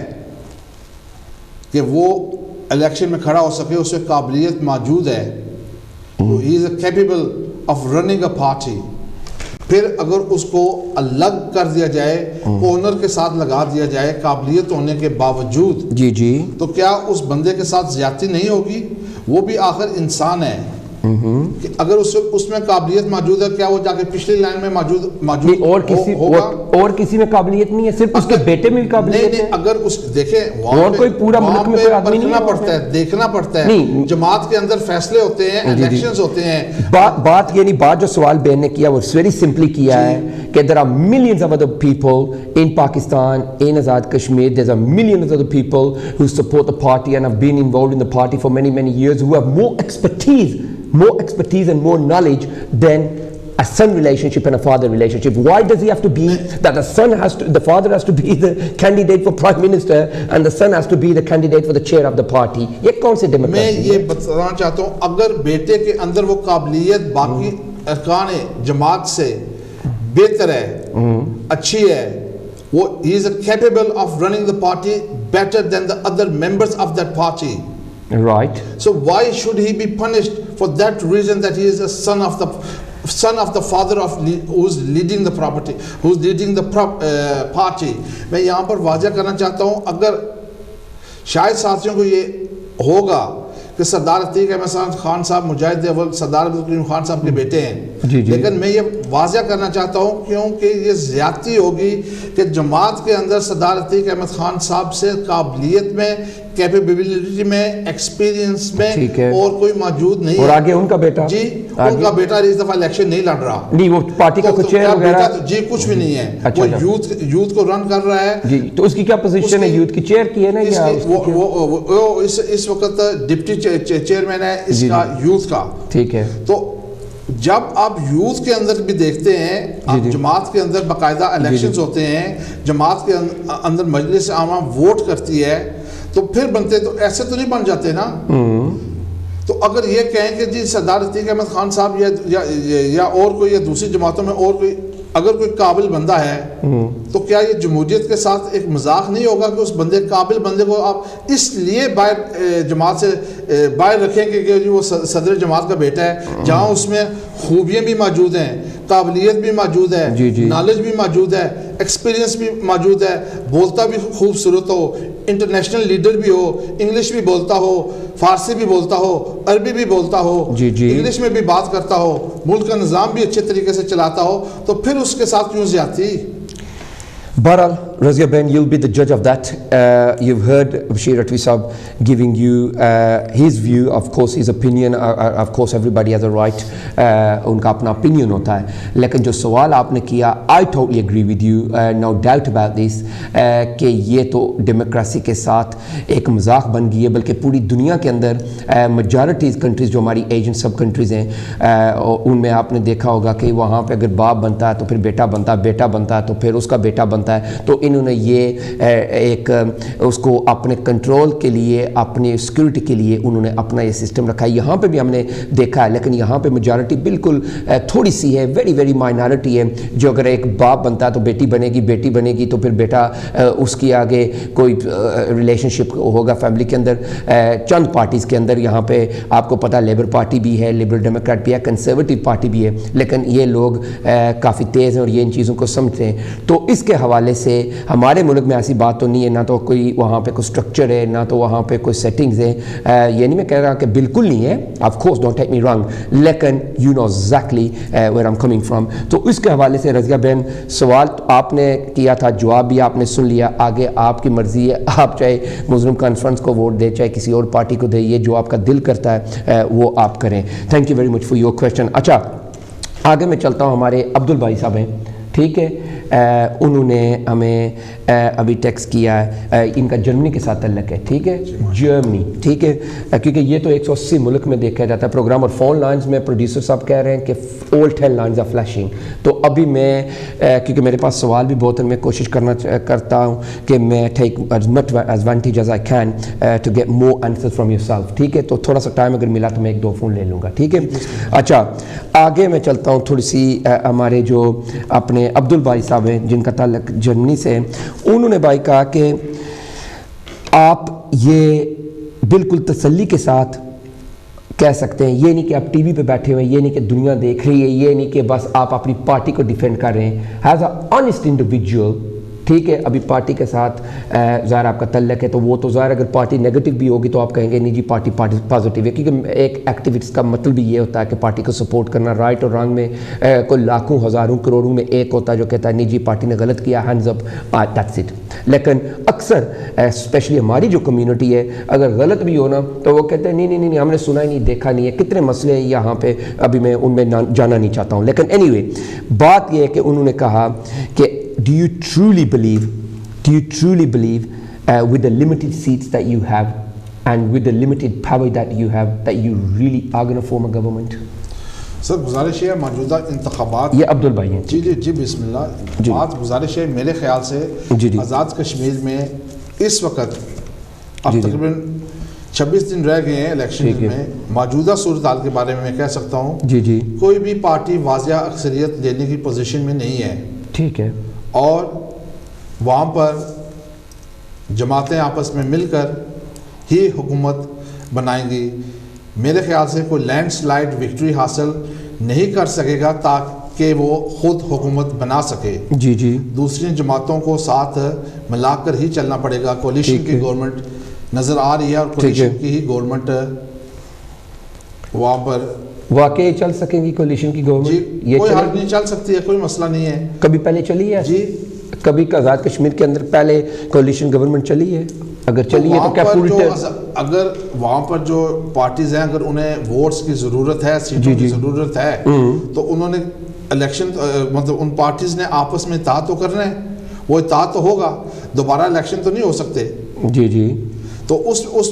کہ وہ الیکشن میں کھڑا ہو سکے, اس سے قابلیت موجود ہے, he is capable of running a party, پھر اگر اس کو الگ کر دیا جائے, اونر کے ساتھ لگا دیا جائے قابلیت ہونے کے باوجود, جی, تو کیا اس بندے کے ساتھ زیادتی نہیں ہوگی؟ وہ بھی آخر انسان ہے. کہ اگر اس میں قابلیت موجود ہے, کیا وہ جا کے پچھلی لائن میں موجود ہوگا؟ اور کسی میں قابلیت نہیں ہے, صرف اس کے بیٹے میں بھی قابلیت ہے. اگر اس دیکھیں وہاں کوئی پورا ملک میں کوئی آدمی نہیں ہے, دیکھنا پڑتا ہے, جماعت کے اندر فیصلے ہوتے ہیں, الیکشنز ہوتے ہیں. بات یعنی بات جو سوال بہن نے کیا وہ ویری سمپلی کیا ہے کہ there are millions of other people in Pakistan, in Azad Kashmir, there's a millions of other people who support the party and have been involved in the party for many years, who have more expertise and more knowledge than a son relationship and a father relationship. Why does he have to be that the father has to be the candidate for prime minister and the son has to be the candidate for the chair of the party? یہ کون سی democracy ہے؟ میں یہ بتانا چاہتا ہوں, اگر بیٹے کے اندر وہ قابلیت باقی ارکان جماعت سے بہتر ہے, اچھی ہے, وہ he is capable of running the party better than the other members of that party. Right. So why should he be punished for that reason that he is a son of the son of the father of who's leading the party. میں یہاں پر واضح کرنا چاہتا ہوں, اگر شاید ساتھیوں کو یہ ہوگا کہ سردار عتیق احمد خان صاحب مجاہد اول سردار عبدالکریم خان صاحب کے بیٹے ہیں, لیکن میں یہ واضح کرنا چاہتا ہوں کیونکہ یہ زیادتی ہوگی کہ جماعت کے اندر سردار عتیق احمد خان صاحب سے قابلیت میں, کیپیبلٹی میں, ایکسپیرینس میں اور کوئی موجود نہیں. اور آگے ان کا بیٹا, جی ان کا بیٹا اس دفعہ الیکشن نہیں لڑ رہا, نہیں وہ پارٹی کا کچھ چیئر وغیرہ, جی کچھ بھی نہیں ہے, وہ یوتھ کو رن کر رہا ہے. جی تو اس کی کیا پوزیشن ہے, یوتھ کی چیئر کی ہے نا, یا وہ اس وقت ڈپٹی چیئرمین ہے اس کا یوتھ کا. ٹھیک ہے, تو جب آپ یوتھ کے اندر بھی دیکھتے ہیں, آپ جماعت کے اندر باقاعدہ الیکشنز ہوتے ہیں, جماعت کے اندر مجلس عامہ ووٹ کرتی ہے, تو پھر بنتے, تو ایسے تو نہیں بن جاتے نا. تو اگر یہ کہیں کہ جی سردار عتیق احمد خان صاحب یا اور کوئی, یا دوسری جماعتوں میں اور کوئی اگر کوئی قابل بندہ ہے, تو کیا یہ جمہوریت کے ساتھ ایک مذاق نہیں ہوگا کہ اس قابل بندے کو آپ اس لیے باہر جماعت سے باہر رکھیں کہ وہ صدر جماعت کا بیٹا ہے, جہاں اس میں خوبیاں بھی موجود ہیں, قابلیت بھی موجود ہے, نالج بھی موجود ہے, ایکسپیرینس بھی موجود ہے, بولتا بھی خوبصورت ہو, انٹرنیشنل لیڈر بھی ہو, انگلش بھی بولتا ہو, فارسی بھی بولتا ہو, عربی بھی بولتا ہو, انگلش میں بھی بات کرتا ہو, ملک کا نظام بھی اچھے طریقے سے چلاتا ہو, تو پھر اس کے ساتھ کیوں زیادتی. Bahral, Razia Ben, you'll be the judge of that. You've heard Bashir Ratwi Sahab giving you his view, of course his opinion, of course everybody has a right, unka apna opinion hota hai. Lekin jo sawal aapne kiya, I totally agree with you, no doubt about this, کہ یہ تو democracy کے ساتھ ایک مذاق بن گئی ہے, بلکہ پوری دنیا کے اندر میجارٹیز کنٹریز جو ہماری ایشین سب کنٹریز ہیں, ان میں آپ نے دیکھا ہوگا کہ وہاں پہ اگر باپ بنتا ہے تو پھر بیٹا بنتا ہے, بیٹا بنتا ہے تو پھر اس کا بیٹا بنتا ہے. تو انہوں نے یہ ایک اس کو اپنے کنٹرول کے لیے, اپنی سیکورٹی کے لیے انہوں نے اپنا یہ سسٹم رکھا ہے. یہاں پہ بھی ہم نے دیکھا ہے, لیکن یہاں پہ میجارٹی بالکل تھوڑی سی ہے, ویری مائنارٹی ہے, جو اگر ایک باپ بنتا ہے تو بیٹی بنے گی, بیٹی بنے گی تو پھر بیٹا, اس کی آگے کوئی ریلیشن شپ ہوگا فیملی کے اندر. چند پارٹیز کے اندر یہاں پہ آپ کو پتہ لیبر پارٹی بھی ہے, لبرل ڈیموکریٹ بھی ہے, کنسرویٹو پارٹی بھی ہے, لیکن یہ لوگ کافی تیز ہیں اور یہ ان چیزوں کو سمجھتے ہیں. تو اس کے حوالے سے ہمارے ملک میں ایسی بات تو نہیں ہے, نہ تو کوئی وہاں پہ کوئی سٹرکچر ہے, نہ تو وہاں پہ کوئی سیٹنگز ہیں. یہ نہیں میں کہہ رہا کہ بالکل نہیں ہے, of course don't take me wrong, لیکن you know exactly where I am coming from. تو اس کے حوالے سے رضیہ بہن, سوال آپ نے کیا تھا, جواب بھی آپ نے سن لیا, آگے آپ کی مرضی ہے, آپ چاہے مسلم کانفرنس کو ووٹ دیں, چاہے کسی اور پارٹی کو دیں, یہ جو آپ کا دل کرتا ہے وہ آپ کریں. Thank you very much for your question. اچھا آگے میں چلتا ہوں, ہمارے عبد الباری صاحب ہیں, ٹھیک ہے, انہوں نے ہمیں ابھی ٹیکسٹ کیا ہے, ان کا جرمنی کے ساتھ تعلق ہے, ٹھیک ہے, جرمنی, ٹھیک ہے, کیونکہ یہ تو 180 ملک میں دیکھا جاتا ہے پروگرام, اور فون لائنز میں پروڈیوسر صاحب کہہ رہے ہیں کہ all 10 lines are flashing. تو ابھی میں کیونکہ میرے پاس سوال بھی بہت ہیں, میں کوشش کرتا ہوں کہ میں take as much advantage as I can to get more answers from yourself, ٹھیک ہے. تو تھوڑا سا ٹائم اگر ملا تو میں 1-2 فون لے لوں گا, ٹھیک ہے. اچھا آگے میں چلتا ہوں, تھوڑی سی ہمارے جو اپنے عبد الباری صاحب ہیں جن کا تعلق جرمنی سے, انہوں نے بھائی کہا کہ آپ یہ بالکل تسلی کے ساتھ کہہ سکتے ہیں, یہ نہیں کہ آپ ٹی وی پہ بیٹھے ہوئے ہیں, یہ نہیں کہ دنیا دیکھ رہی ہے, یہ نہیں کہ بس آپ اپنی پارٹی کو ڈیفینڈ کر رہے ہیں, ایز اے آنیسٹ انڈیویجول, ٹھیک ہے. ابھی پارٹی کے ساتھ ظاہر آپ کا تعلق ہے, تو وہ تو ظاہر اگر پارٹی نیگیٹو بھی ہوگی تو آپ کہیں گے نہیں جی پارٹی پازیٹیو ہے, کیونکہ ایک ایکٹیوسٹ کا مطلب بھی یہ ہوتا ہے کہ پارٹی کو سپورٹ کرنا. رائٹ اور رانگ میں کوئی لاکھوں ہزاروں کروڑوں میں ایک ہوتا ہے جو کہتا ہے نہیں جی پارٹی نے غلط کیا, ہینڈز اپ, دیٹس اٹ. لیکن اکثر اسپیشلی ہماری جو کمیونٹی ہے, اگر غلط بھی ہونا تو وہ کہتے ہیں نہیں نہیں نہیں ہم نے سنا ہی نہیں, دیکھا نہیں ہے. کتنے مسئلے ہیں یہاں پہ, ابھی میں ان میں جانا نہیں چاہتا ہوں. لیکن اینی وے بات یہ ہے کہ انہوں نے کہا کہ do you truly believe with the limited seats that you have and with the limited power that you have that you really are going to form a government? سر گزارش ہے موجودہ انتخابات, یہ عبد البھائی ہیں, جی بسم اللہ. بات گزارش ہے میرے خیال سے آزاد کشمیر میں اس وقت اب تقریباً 26 دن رہ گئے ہیں الیکشن میں. موجودہ صورتحال کے بارے میں میں کہہ سکتا ہوں کوئی بھی پارٹی واضح اکثریت لینے کی پوزیشن میں نہیں ہے, ٹھیک ہے, اور وہاں پر جماعتیں آپس میں مل کر ہی حکومت بنائیں گی. میرے خیال سے کوئی لینڈ سلائڈ وکٹری حاصل نہیں کر سکے گا تاکہ وہ خود حکومت بنا سکے. جی جی. دوسری جماعتوں کو ساتھ ملا کر ہی چلنا پڑے گا. کولیشن کی گورنمنٹ نظر آ رہی ہے اور کولیشن کی ہی گورنمنٹ وہاں پر واقعی چل سکیں گی کولیشن کی گورنمنٹ. جی کوئی حل نہیں چل سکتی ہے, کوئی مسئلہ نہیں ہے. کبھی پہلے چلی ہے جی, کبھی آزاد کشمیر کے اندر پہلے کولیشن گورنمنٹ چلی ہے؟ اگر چلی ہے تو کیا اگر وہاں پر جو پارٹیز ہیں اگر انہیں ووٹس کی ضرورت ہے, سیٹوں کی ضرورت ہے, تو انہوں نے الیکشن مطلب ان پارٹیز نے آپس میں اتحاد تو کرنا ہے, وہ اتحاد تو ہوگا, دوبارہ الیکشن تو نہیں ہو سکتے. جی جی. تو اس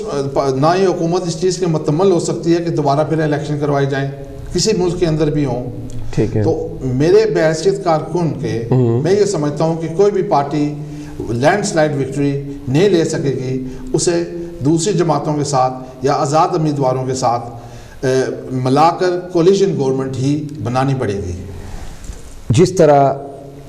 نہ ہی حکومت اس چیز کے متمل ہو سکتی ہے کہ دوبارہ پھر الیکشن کروائی جائیں کسی ملک کے اندر بھی ہوں. ٹھیک ہے. تو میرے بحیثیت کارکن کے میں یہ سمجھتا ہوں کہ کوئی بھی پارٹی لینڈ سلائڈ وکٹری نہیں لے سکے گی, اسے دوسری جماعتوں کے ساتھ یا آزاد امیدواروں کے ساتھ ملا کر کولیشن گورنمنٹ ہی بنانی پڑے گی. جس طرح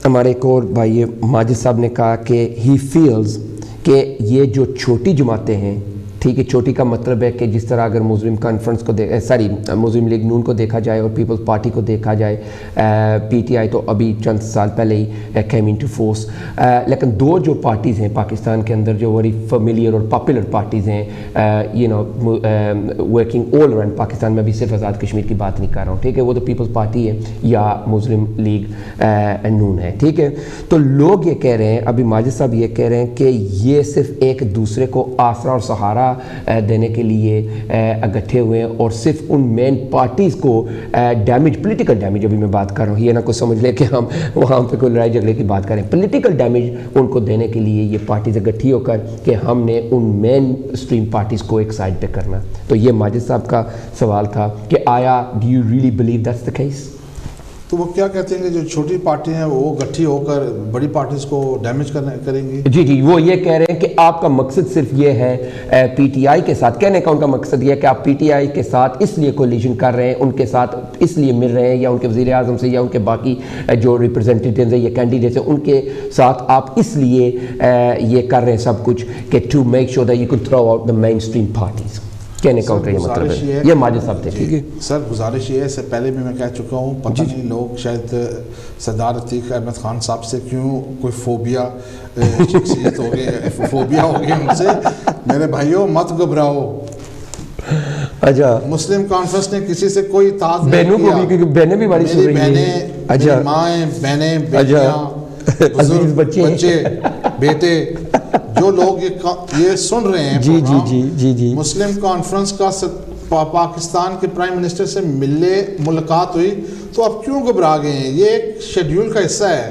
ہمارے ایک اور بھائی ماجد صاحب نے کہا کہ ہی فیلز کہ یہ جو چھوٹی جماعتیں ہیں, ٹھیک ہے, چھوٹی کا مطلب ہے کہ جس طرح اگر مسلم کانفرنس کو مسلم لیگ نون کو دیکھا جائے اور پیپلز پارٹی کو دیکھا جائے, پی ٹی آئی تو ابھی چند سال پہلے ہی کیم انٹو فورس, لیکن دو جو پارٹیز ہیں پاکستان کے اندر جو ویری فیملیئر اور پاپولر پارٹیز ہیں, you know working all around Pakistan میں, بھی صرف آزاد کشمیر کی بات نہیں کر رہا ہوں, ٹھیک ہے, وہ تو پیپلز پارٹی ہے یا مسلم لیگ نون ہے, ٹھیک ہے. تو لوگ یہ کہہ رہے ہیں, ابھی ماجد صاحب یہ کہہ رہے ہیں کہ یہ صرف ایک دوسرے کو آسرا اور سہارا دینے کے لیے اکٹھے ہوئے ہیں, اور صرف ان مین پارٹیز کو ڈیمیج, پولیٹیکل ڈیمیج ابھی میں بات کر رہا ہوں, یہ نہ کوئی سمجھ لے کہ ہم وہاں پہ کوئی لڑائی جھگڑے کی بات کریں, پولیٹیکل ڈیمیج ان کو دینے کے لیے یہ پارٹیز اکٹھی ہو کر کہ ہم نے ان مین اسٹریم پارٹیز کو ایک سائڈ پہ کرنا. تو یہ ماجد صاحب کا سوال تھا کہ آیا do you really believe that's the case? تو وہ کیا کہتے ہیں کہ جو چھوٹی پارٹی ہیں وہ گٹھی ہو کر بڑی پارٹیز کو ڈیمیج کریں گی. جی جی, وہ یہ کہہ رہے ہیں کہ آپ کا مقصد صرف یہ ہے پی ٹی آئی کے ساتھ, کہنے کا ان کا مقصد یہ ہے کہ آپ پی ٹی آئی کے ساتھ اس لیے کولیشن کر رہے ہیں, ان کے ساتھ اس لیے مل رہے ہیں, یا ان کے وزیر اعظم سے یا ان کے باقی جو ریپرزنٹیٹیوز ہیں یا کینڈیڈیٹس ہیں ان کے ساتھ آپ اس لیے یہ کر رہے ہیں سب کچھ کہ to make sure that you can throughout the mainstream parties. کہنے کا یہ مطلب ہے. یہ ماجد صاحب تھے. ٹھیک ہے سر, گزارش یہ ہے, اس سے پہلے بھی میں کہہ چکا ہوں, پتہ نہیں لوگ شاید سردار عتیق احمد خان صاحب سے کیوں کوئی فوبیا شخصیت ہو گئی, فوبیا ہو گئی ان سے. میرے بھائیوں مت گھبراؤ, اچھا مسلم کانفرنس نے کسی سے کوئی اتحاد بہنوں کو بھی, کیونکہ بہنیں بھی بڑی سن رہی ہیں, میری مائیں, بہنیں, بیٹیاں, بزرگ بچے, بیٹے, جو لوگ یہ سن رہے ہیں, جی جی جی جی جی, مسلم کانفرنس کا پاکستان کے پرائم منسٹر سے ملاقات ہوئی تو آپ کیوں گھبرا گئے ہیں؟ یہ ایک شیڈیول کا حصہ ہے.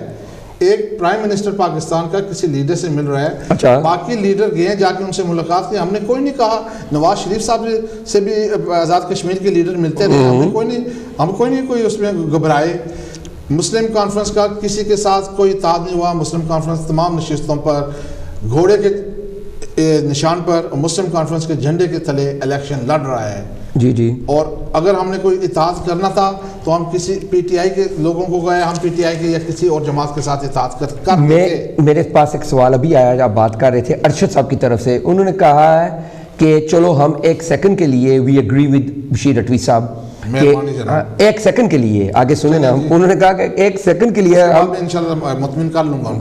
ایک پرائم منسٹر پاکستان کا کسی لیڈر سے مل رہا ہے, باقی لیڈر گئے ہیں جا کے ان سے ملاقات کی. ہم نے کوئی نہیں کہا, نواز شریف صاحب سے بھی آزاد کشمیر کے لیڈر ملتے رہے, ہم کوئی نہیں اس میں گھبرائے. مسلم کانفرنس کا کسی کے ساتھ کوئی اتحاد نہیں ہوا. مسلم کانفرنس تمام نشستوں پر گھوڑے کے نشان پر اور مسلم کانفرنس کے جھنڈے کے تلے الیکشن لڑ رہا ہے. جی جی, اور اگر ہم نے کوئی اتحاد کرنا تھا تو ہم کسی پی ٹی آئی کے لوگوں کو گئے, ہم پی ٹی آئی کے یا کسی اور جماعت کے ساتھ اتحاد کر میرے پاس ایک سوال ابھی آیا, آپ بات کر رہے تھے ارشد صاحب کی طرف سے, انہوں نے کہا ہے کہ چلو ہم ایک سیکنڈ کے لیے وی ایگری ود بشیر رٹوی صاحب, ایک سیکنڈ کے لیے, آگے سنیں نا, انہوں نے کہا کہ ایک سیکنڈ کے لیے ہم انشاءاللہ مطمئن کر لوں گا,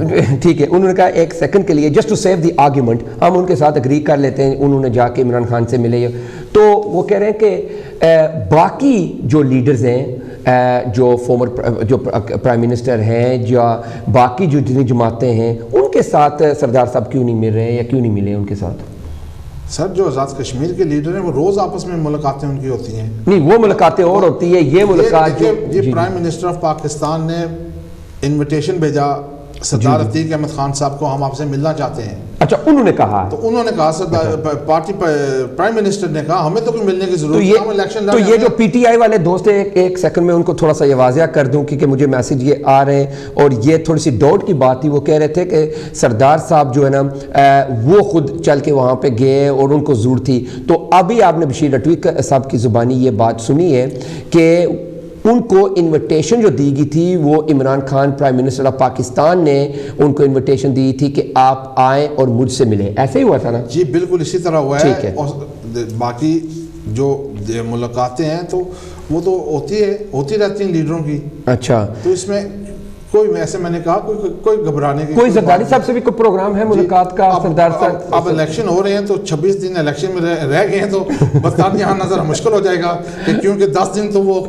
ٹھیک ہے, انہوں نے کہا ایک سیکنڈ کے لیے just to save the argument ہم ان کے ساتھ اگری کر لیتے ہیں. انہوں نے جا کے عمران خان سے ملے, تو وہ کہہ رہے ہیں کہ باقی جو لیڈرز ہیں, جو جو پرائم منسٹر ہیں, جو باقی جو جتنی جماعتیں ہیں, ان کے ساتھ سردار صاحب کیوں نہیں مل رہے ہیں یا کیوں نہیں ملے ان کے ساتھ؟ سر, جو آزاد کشمیر کے لیڈر ہیں وہ روز آپس میں ملاقاتیں ان کی ہوتی ہیں. نہیں, وہ ملاقاتیں اور ہوتی ہے, یہ ملاقات یہ پرائم منسٹر آف پاکستان نے انویٹیشن بھیجا سردار عتیق احمد خان صاحب کو, ہم آپ سے ملنا چاہتے ہیں. اچھا, انہوں نے کہا, تو انہوں نے کہا پارٹی پرائم منسٹر نے کہا ہمیں تو کوئی ملنے کی ضرورت نہیں, ہم الیکشن لڑ رہے ہیں. تو یہ جو پی ٹی آئی والے دوست ہیں, ایک سیکنڈ میں ان کو تھوڑا سا یہ واضح کر دوں کیونکہ مجھے میسیج یہ آ رہے ہیں, اور یہ تھوڑی سی ڈاؤٹ کی بات تھی. وہ کہہ رہے تھے کہ سردار صاحب جو ہے نا وہ خود چل کے وہاں پہ گئے اور ان کو ضرورت تھی. تو ابھی آپ نے بشیر رٹوی صاحب کی زبانی یہ بات سنی ہے کہ ان کو انویٹیشن جو دی گئی تھی وہ Imran Khan prime minister of Pakistan نے ان کو انویٹیشن دی تھی کہ آپ آئیں اور مجھ سے ملیں. ایسے ہی ہوا تھا نا؟ جی بالکل اسی طرح ہوا ہے. اور باقی جو ملاقاتیں ہیں تو وہ تو ہوتی رہتی ہیں لیڈروں کی. اچھا, تو اس میں کوئی ایسے میں نے کہا کوئی گھبرانے کی کوئی زرداری صاحب سے بھی کوئی پروگرام ہے ملاقات کا سردار صاحب؟ اب الیکشن ہو رہے ہیں تو 26 دن الیکشن میں رہ گئے ہیں تو برطانیہ آنا ذرا مشکل ہو جائے گا کیونکہ 10 دن تو وہ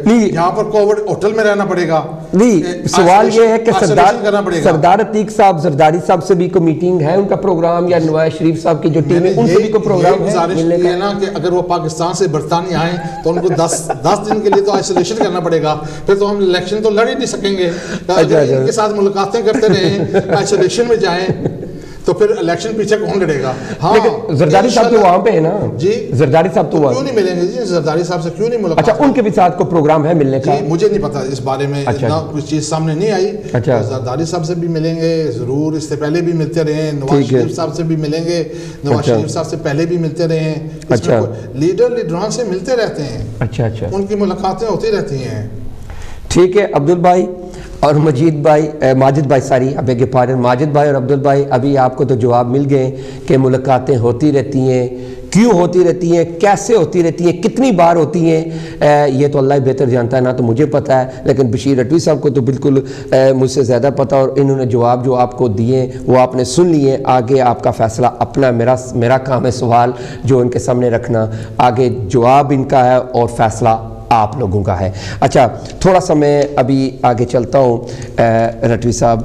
یہاں پر کووڈ ہوٹل میں رہنا پڑے گا. نہیں, سوال یہ ہے کہ سردار عتیق صاحب زرداری صاحب سے بھی کوئی میٹنگ ہے ان کا پروگرام, یا نواز شریف صاحب کی جو ٹیم ہے ان سے بھی کوئی پروگرام ہے؟ گزارش یہ ہے نا کہ اگر وہ پاکستان سے برطانیہ آئیں تو ان کو 10 دن کے لیے تو آئسولیشن کرنا پڑے گا, پھر تو ہم الیکشن تو لڑ ہی نہیں سکیں گے. ان کے ساتھ ملاقاتیں کرتے رہیں, آئسولیشن میں جائیں تو پھر الیکشن پیچھے کون لڑے گا؟ ہاں لیکن زرداری صاحب تو وہاں پہ ہے نا. جی زرداری صاحب تو کیوں نہیں ملیں گے جی؟ زرداری صاحب سے کیوں نہیں ملاقات؟ اچھا, ان کے بھی ساتھ کوئی پروگرام ہے ملنے کا؟ جی مجھے نہیں پتا اس بارے میں, اتنا کچھ چیز سامنے نہیں آئی. اچھا, زرداری صاحب سے بھی ملیں گے ضرور, اس سے پہلے بھی ملتے رہے ہیں. نواز شریف صاحب سے بھی ملیں گے, نواز شریف صاحب سے پہلے بھی ملتے رہے ہیں. اچھا, لیڈران سے ملتے رہتے ہیں. اچھا اچھا, ان کی ملاقاتیں ہوتی رہتی ہیں. ٹھیک ہے. عبدل بھائی اور ماجد بھائی ماجد بھائی اور عبدل بھائی, ابھی آپ کو تو جواب مل گئے کہ ملاقاتیں ہوتی رہتی ہیں, کیوں ہوتی رہتی ہیں, کیسے ہوتی رہتی ہیں, کتنی بار ہوتی ہیں, یہ تو اللہ ہی بہتر جانتا ہے, نہ تو مجھے پتہ ہے, لیکن بشیر رٹوی صاحب کو تو بالکل مجھ سے زیادہ پتہ, اور انہوں نے جواب جو آپ کو دیے وہ آپ نے سن لیے. آگے آپ کا فیصلہ اپنا, میرا کام ہے سوال جو ان کے سامنے رکھنا, آگے جواب ان کا ہے اور فیصلہ آپ لوگوں کا ہے. اچھا, تھوڑا سا میں ابھی آگے چلتا ہوں رٹوی صاحب,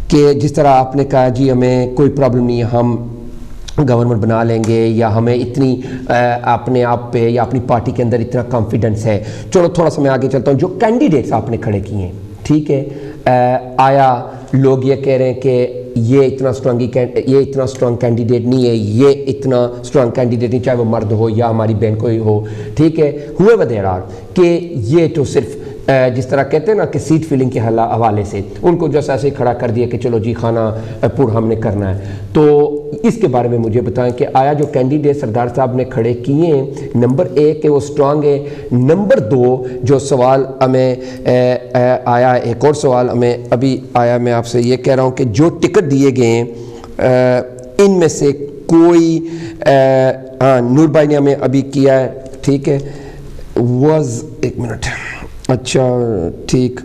کہ جس طرح آپ نے کہا جی ہمیں کوئی پرابلم نہیں ہے, ہم گورنمنٹ بنا لیں گے, یا ہمیں اتنی اپنے آپ پہ یا اپنی پارٹی کے اندر اتنا کانفیڈنس ہے. چلو تھوڑا سا میں آگے چلتا ہوں. جو کینڈیڈیٹس آپ نے کھڑے کیے ہیں, ٹھیک ہے, آیا لوگ یہ کہہ رہے ہیں کہ یہ اتنا اسٹرانگ کینڈیڈیٹ نہیں ہے, یہ اتنا اسٹرانگ کینڈیڈیٹ نہیں, چاہے وہ مرد ہو یا ہماری بہن کوئی ہو, ٹھیک ہے, ہوئے ودیرار, کہ یہ تو صرف جس طرح کہتے ہیں نا کہ سیٹ فیلنگ کے حوالے سے ان کو جیسا ایسے ہی کھڑا کر دیا کہ چلو جی کھانا پر ہم نے کرنا ہے. تو اس کے بارے میں مجھے بتائیں کہ آیا جو کینڈیڈیٹ سردار صاحب نے کھڑے کیے ہیں, نمبر 1 کہ وہ اسٹرانگ ہے, نمبر 2 جو سوال ہمیں آیا, ایک اور سوال ہمیں ابھی آیا, میں آپ سے یہ کہہ رہا ہوں کہ جو ٹکٹ دیے گئے ہیں ان میں سے کوئی, ہاں نور بھائی نے ہمیں ابھی کیا ہے, ٹھیک ہے, ایک منٹ, اچھا ٹھیک,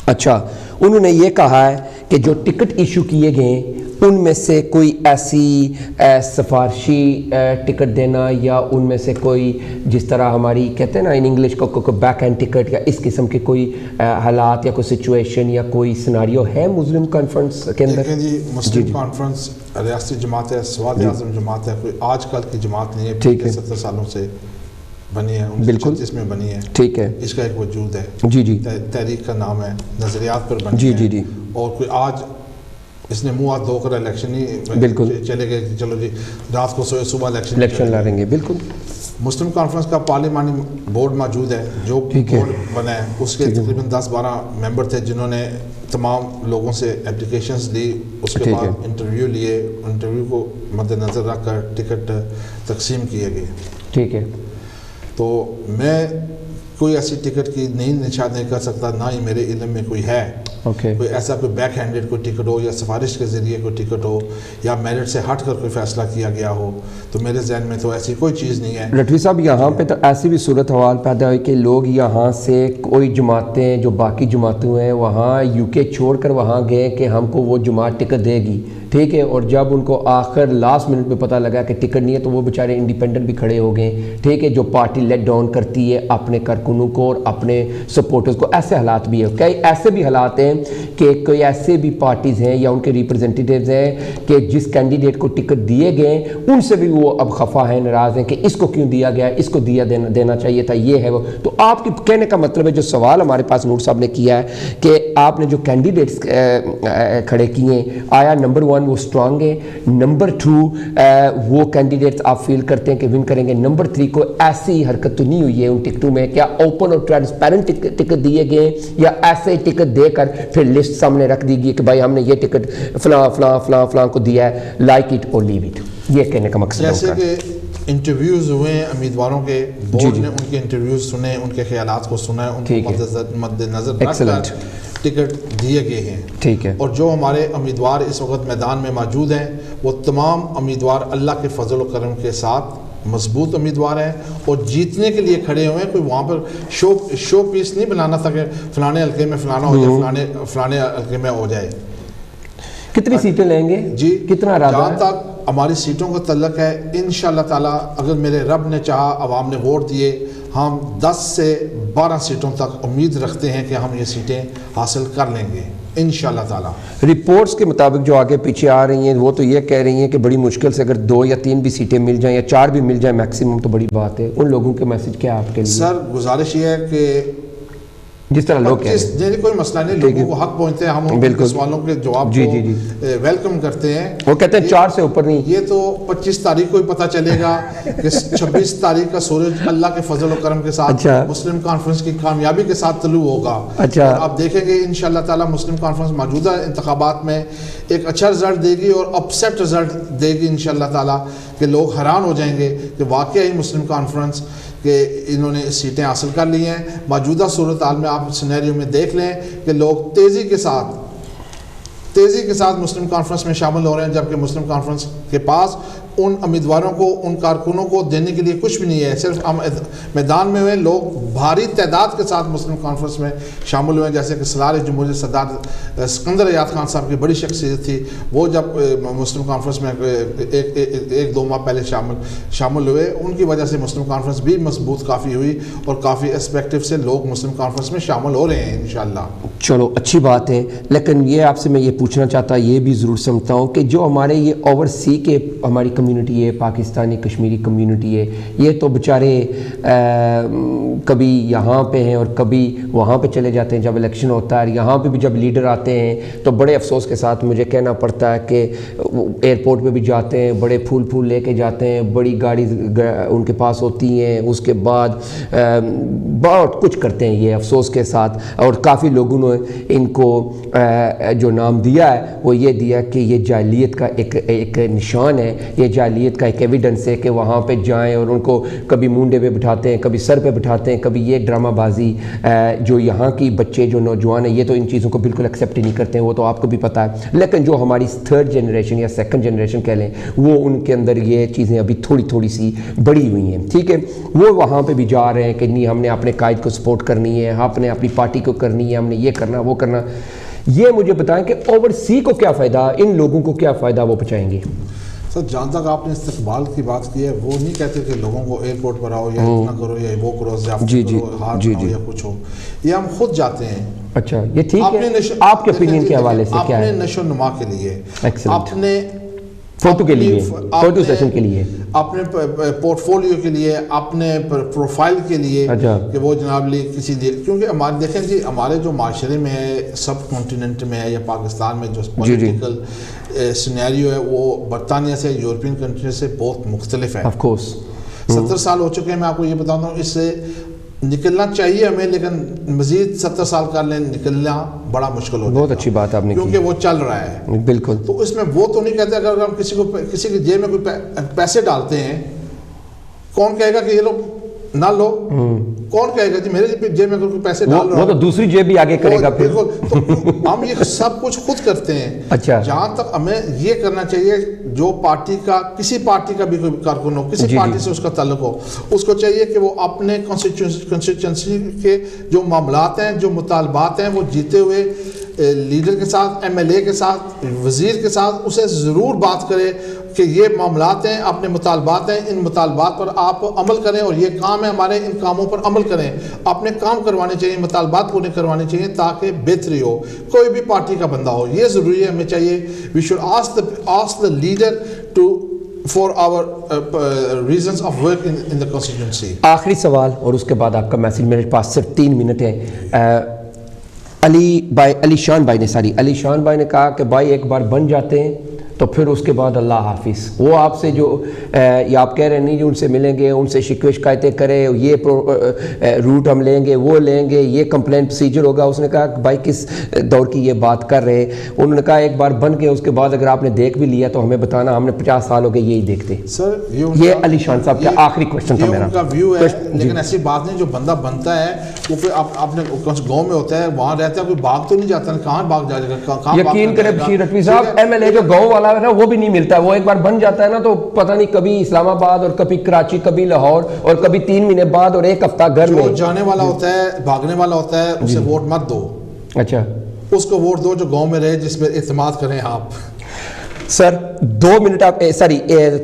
اچھا, انہوں نے یہ کہا ہے کہ جو ٹکٹ ایشو کیے گئے ان میں سے کوئی ایسی سفارشی ٹکٹ دینا, یا ان میں سے کوئی جس طرح ہماری کہتے ہیں نا ان انگلش کو بیک اینڈ ٹکٹ, یا اس قسم کے کوئی حالات یا کوئی سچویشن یا کوئی سناریو ہے مسلم کانفرنس کے اندر؟ دیکھیں جی, مسلم کانفرنس ریاستی جماعت ہے, سواد اعظم جماعت ہے, کوئی آج کل کی جماعت نہیں ہے, ٹھیک ہے, 70 سالوں سے بنی ہے, بالکل اس میں بنی ہے, ٹھیک ہے, اس کا ایک وجود ہے, جی جی, تحریک کا نام ہے, نظریات پر بنی جی ہے, جی جی, اور کوئی آج اس نے منہ ہاتھ دھو کر الیکشن ہی بالکل چلے گئے, چلو جی رات کو سوئے صبح الیکشن لڑیں گے. بالکل, مسلم کانفرنس کا پارلیمانی بورڈ موجود ہے, جو بورڈ بنا ہے اس کے تقریباً 10-12 ممبر تھے جنہوں نے تمام لوگوں سے اپلیکیشنز لی, اس کے بعد انٹرویو لیے, انٹرویو کو مد نظر رکھ کر ٹکٹ تقسیم کیے گئے. ٹھیک ہے, تو میں کوئی ایسی ٹکٹ کی نشان نہیں کر سکتا, نہ ہی میرے علم میں کوئی ہے, کوئی ایسا کوئی بیک ہینڈڈ کوئی ٹکٹ ہو, یا سفارش کے ذریعے کوئی ٹکٹ ہو, یا میرٹ سے ہٹ کر کوئی فیصلہ کیا گیا ہو, تو میرے ذہن میں تو ایسی کوئی چیز نہیں ہے. رٹوی صاحب, یہاں پہ تو ایسی بھی صورت حوال پیدا ہوئی کہ لوگ یہاں سے کوئی جماعتیں جو باقی جماعتیں ہیں وہاں UK چھوڑ کر وہاں گئے کہ ہم کو وہ جماعت ٹکٹ دے گی, ٹھیک ہے, اور جب ان کو آخر لاسٹ منٹ میں پتہ لگا کہ ٹکٹ نہیں ہے تو وہ بیچارے انڈیپینڈنٹ بھی کھڑے ہو گئے, ٹھیک ہے, جو پارٹی لیٹ ڈاؤن کرتی ہے اپنے کارکنوں کو اور اپنے سپورٹرز کو. ایسے حالات بھی ہیں, کئی ایسے بھی حالات ہیں کہ کوئی ایسے بھی پارٹیز ہیں یا ان کے ریپرزنٹیٹیوز ہیں کہ جس کینڈیڈیٹ کو ٹکٹ دیے گئے ان سے بھی وہ اب خفا ہیں, ناراض ہیں کہ اس کو کیوں دیا گیا, اس کو دینا چاہیے تھا, یہ ہے وہ. تو آپ کی کہنے کا مطلب ہے, جو سوال ہمارے پاس نور صاحب نے کیا ہے کہ آپ نے جو کینڈیڈیٹس کھڑے کیے, آیا نمبر 1 وہ اسٹرانگ ہے, نمبر 2 وہ کینڈیڈیٹس آپ فیل کرتے ہیں کہ ون کریں گے, نمبر 3 کو ایسی حرکت تو نہیں ہوئی ہے ان ٹکٹوں میں, کیا اوپن اور ٹرانسپیرنٹ ٹکٹ دیے گئے یا ایسے ٹکٹ دے کر پھر لسٹ سامنے رکھ دی گئی کہ بھائی ہم نے یہ ٹکٹ فلاں فلاں فلاں فلاں کو دیا ہے, لائک اٹ اور لیو اٹ, یہ کہنے کا مقصد ہے. جیسے کہ انٹرویوز ہوئے ہیں امیدواروں کے, بورڈ نے ان کے انٹرویوز سنے, ان کے خیالات کو سنا ہے, ان کو مد نظر رکھ کر ٹکٹ دیے گئے ہیں, ٹھیک ہے, اور جو ہمارے امیدوار اس وقت میدان میں موجود ہیں وہ تمام امیدوار اللہ کے فضل و کرم کے ساتھ مضبوط امیدوار ہیں اور جیتنے کے لیے کھڑے ہوئے ہیں. کوئی وہاں پر شو پیس نہیں بنانا تھا کہ فلانے حلقے میں فلانا ہو جائے, فلانے حلقے میں ہو جائے. کتنی سیٹیں لیں گے جی کتنا ارادہ جہاں ہے؟ تک ہماری سیٹوں کا تعلق ہے انشاءاللہ تعالیٰ اگر میرے رب نے چاہا, عوام نے ووٹ دیے, ہم 10 سے 12 سیٹوں تک امید رکھتے ہیں کہ ہم یہ سیٹیں حاصل کر لیں گے انشاءاللہ تعالیٰ. رپورٹس کے مطابق جو آگے پیچھے آ رہی ہیں وہ تو یہ کہہ رہی ہیں کہ بڑی مشکل سے اگر 2 یا 3 بھی سیٹیں مل جائیں یا 4 بھی مل جائیں میکسیمم تو بڑی بات ہے. ان لوگوں کے میسج کیا آپ کے لیے؟ سر گزارش یہ ہے کہ جس طرح لوگ کہہ رہے ہیں کوئی مسئلہ نہیں, لوگوں کو حق پہنچتے ہیں, ہم ان کے سوالوں کے جواب کو ویلکم کرتے ہیں. وہ کہتے ہیں 4 سے اوپر نہیں. یہ تو 25 تاریخ کو ہی پتہ چلے گا کہ 26 تاریخ کا سورج اللہ کے فضل و کرم کے ساتھ مسلم کانفرنس کی کامیابی کے ساتھ طلوع ہوگا. اور آپ دیکھیں گے انشاءاللہ تعالیٰ مسلم کانفرنس موجودہ انتخابات میں ایک اچھا رزلٹ دے گی اور اپسیٹ رزلٹ دے گی انشاءاللہ تعالیٰ, کہ لوگ حیران ہو جائیں گے کہ واقعی مسلم کانفرنس کہ انہوں نے سیٹیں حاصل کر لی ہیں. موجودہ صورتحال میں آپ سینیریو میں دیکھ لیں کہ لوگ تیزی کے ساتھ مسلم کانفرنس میں شامل ہو رہے ہیں, جبکہ مسلم کانفرنس کے پاس ان امیدواروں کو, ان کارکنوں کو دینے کے لیے کچھ بھی نہیں ہے. صرف ہم میدان میں ہوئے لوگ بھاری تعداد کے ساتھ مسلم کانفرنس میں شامل ہوئے ہیں. جیسے کہ سالار جمہوریہ سردار سکندر ایاز خان صاحب کی بڑی شخصیت تھی, وہ جب مسلم کانفرنس میں ایک دو ماہ پہلے شامل ہوئے, ان کی وجہ سے مسلم کانفرنس بھی مضبوط کافی ہوئی اور کافی اسپیکٹو سے لوگ مسلم کانفرنس میں شامل ہو رہے ہیں انشاءاللہ. چلو اچھی بات ہے, لیکن یہ آپ سے میں یہ پوچھنا چاہتا, یہ بھی ضرور سمجھتا ہوں کہ جو ہمارے یہ اوورسی کے ہماری کمیونٹی ہے, پاکستانی کشمیری کمیونٹی ہے, یہ تو بچارے کبھی یہاں پہ ہیں اور کبھی وہاں پہ چلے جاتے ہیں جب الیکشن ہوتا ہے. یہاں پہ بھی جب لیڈر آتے ہیں تو بڑے افسوس کے ساتھ مجھے کہنا پڑتا ہے کہ ایئرپورٹ پہ بھی جاتے ہیں, بڑے پھول لے کے جاتے ہیں, بڑی گاڑی ان کے پاس ہوتی ہیں, اس کے بعد بہت کچھ کرتے ہیں یہ افسوس کے ساتھ. اور کافی لوگوں نے ان کو جو نام دیا ہے وہ یہ دیا کہ یہ جاہلیت کا ایک نشان ہے, یہ جاہلیت کا ایک ایویڈنس ہے کہ وہاں پہ جائیں اور ان کو کبھی مونڈے پہ بٹھاتے ہیں, کبھی سر پہ بٹھاتے ہیں, کبھی یہ ڈرامہ بازی. جو یہاں کی بچے جو نوجوان ہیں یہ تو ان چیزوں کو بالکل ایکسیپٹ ہی نہیں کرتے ہیں, وہ تو آپ کو بھی پتہ ہے. لیکن جو ہماری 3rd جنریشن یا 2nd جنریشن کہہ لیں, وہ ان کے اندر یہ چیزیں ابھی تھوڑی سی بڑی ہوئی ہیں, ٹھیک ہے. وہ وہاں پہ بھی جا رہے ہیں کہ نہیں ہم نے اپنے قائد کو سپورٹ کرنی ہے, ہم نے اپنی پارٹی کو کرنی ہے, ہم نے یہ کرنا وہ کرنا. یہ مجھے بتائیں کہ اوورسی کو کیا فائدہ, ان لوگوں کو کیا فائدہ وہ پہنچائیں گے؟ سر جہاں تک آپ نے استقبال کی بات کی ہے, وہ نہیں کہتے کہ لوگوں کو ایئرپورٹ پر آؤ یا اتنا کرو یا وہ کرو, ضیافت کرو, ہار بناؤ یا کچھ ہو. یہ ہم خود جاتے ہیں. اچھا یہ ٹھیک ہے, آپ کے اوپینین کے حوالے سے کیا ہے؟ اپنے نشو نما کے لیے, اپنے فوٹو کے لیے, فوٹو سیشن کے لیے, اپنے پورٹ فولیو کے لیے, اپنے پروفائل کے لیے, کہ وہ جناب لی کسی لیے. کیونکہ ہمارے دیکھیں جی ہمارے جو معاشرے میں ہے, سب کانٹیننٹ میں ہے یا پاکستان میں جو پولیٹیکل سینیریو ہے وہ برطانیہ سے, یورپین کنٹری سے بہت مختلف ہے. آف کورس 70 سال ہو چکے ہیں, میں آپ کو یہ بتاتا ہوں. اس سے نکلنا چاہیے ہمیں, لیکن مزید 70 سال کر لیں نکلنا بڑا مشکل ہوتا ہے. بہت اچھی بات آپ نے کی, کیونکہ وہ چل رہا ہے. بالکل. تو اس میں وہ تو نہیں کہتے اگر ہم کسی کی جیب میں کوئی پیسے ڈالتے ہیں, کون کہے گا کہ یہ لوگ نہ لو, کون کہے گا جی میرے جیب میں کوئی پیسے ڈال رہا, وہ تو دوسری جیب بھی آگے کرے گا پھر. بالکل. تو ہم یہ سب کچھ خود کرتے ہیں. اچھا, جہاں تک ہمیں یہ کرنا چاہیے, جو پارٹی کا کسی پارٹی کا بھی کوئی کارکن ہو, کسی پارٹی سے اس کا تعلق ہو, اس کو چاہیے کہ وہ اپنے کنسٹیچوئنسی کے جو معاملات ہیں, جو مطالبات ہیں, وہ جیتے ہوئے لیڈر کے ساتھ, ایم ایل اے کے ساتھ, وزیر کے ساتھ اسے ضرور بات کرے کہ یہ معاملات ہیں, اپنے مطالبات ہیں, ان مطالبات پر آپ عمل کریں اور یہ کام ہے ہمارے, ان کاموں پر عمل کریں. اپنے کام کروانے چاہیے, مطالبات پورے کروانے چاہیے تاکہ بہتری ہو. کوئی بھی پارٹی کا بندہ ہو, یہ ضروری ہے, ہمیں چاہیے we should ask the leader to for our reasons of work in the constituency. آخری سوال اور اس کے بعد آپ کا میسیج. میرے پاس صرف 3 منٹ ہے. علی شان بھائی نے کہا کہ بھائی ایک بار بن جاتے ہیں تو پھر اس کے بعد اللہ حافظ. وہ آپ سے جو یا آپ کہہ رہے ہیں نہیں جو ان سے ملیں گے, ان سے شکوے شکایتیں کرے, یہ روٹ ہم لیں گے, وہ لیں گے, یہ کمپلین پروسیجر ہوگا. اس نے کہا کہ بھائی کس دور کی یہ بات کر رہے. انہوں نے کہا ایک بار بن کے اس کے بعد اگر آپ نے دیکھ بھی لیا تو ہمیں بتانا, ہم نے 50 سال ہو گئے یہی دیکھتے. سر یہ علی شان صاحب کا آخری کوشچن تھا میرا. ان کا ویو ہے, لیکن ایسی بات نہیں. جو بندہ بنتا ہے وہ پھر اپنے گاؤں میں ہوتا ہے, وہاں رہتا ہے, کوئی باغ تو نہیں جاتا, کہاں باغ جائے گا. یقین کریں بشیر رضوی صاحب, ایم ایل اے جو گاؤں والا ہے نا وہ بھی نہیں ملتا. وہ ایک بار بن جاتا ہے نا تو پتہ نہیں کبھی اسلام آباد اور کبھی کراچی, کبھی لاہور, اور کبھی 3 مہینے بعد اور 1 ہفتہ گھر میں. جو جانے والا ہوتا ہے, بھاگنے والا ہوتا ہے, اسے ووٹ مت دو. اچھا, اس کو ووٹ دو جو گاؤں میں رہے, جس میں اعتماد کریں آپ. سر 2 منٹ آپ, سوری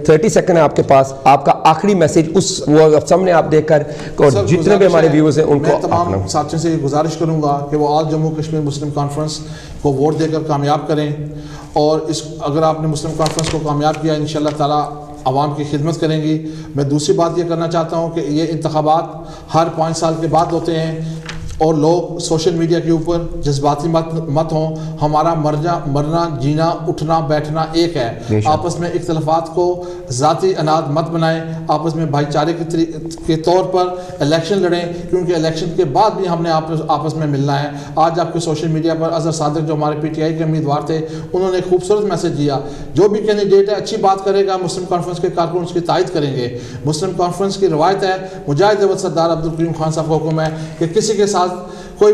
30 سیکنڈ ہے آپ کے پاس. آپ کا آخری میسیج اس وہ سامنے آپ دیکھ کر, اور جتنے بھی ہمارے ویورز ہیں ان کو. میں تمام ساتھیوں سے یہ گزارش کروں گا کہ وہ آل جموں کشمیر مسلم کانفرنس کو ووٹ دے کر کامیاب کریں, اور اگر آپ نے مسلم کانفرنس کو کامیاب کیا انشاءاللہ تعالی عوام کی خدمت کریں گی. میں دوسری بات یہ کرنا چاہتا ہوں کہ یہ انتخابات ہر 5 سال کے بعد ہوتے ہیں, اور لوگ سوشل میڈیا کے اوپر جذباتی مت ہوں. ہمارا مرنا جینا اٹھنا بیٹھنا ایک ہے. آپس میں اختلافات کو ذاتی اناد مت بنائیں, آپس میں بھائی چارے کے طور پر الیکشن لڑیں, کیونکہ الیکشن کے بعد بھی ہم نے آپس میں ملنا ہے. آج آپ کے سوشل میڈیا پر اظہر صادق جو ہمارے پی ٹی آئی کے امیدوار تھے, انہوں نے خوبصورت میسج دیا. جو بھی کینڈیڈیٹ ہے اچھی بات کرے گا, مسلم کانفرنس کے کارکن اس کی تائید کریں گے. مسلم کانفرنس کی روایت ہے, مجاہد دیوت سردار عبدالکریم خان صاحب کا حکم ہے کہ کسی کے ساتھ کوئی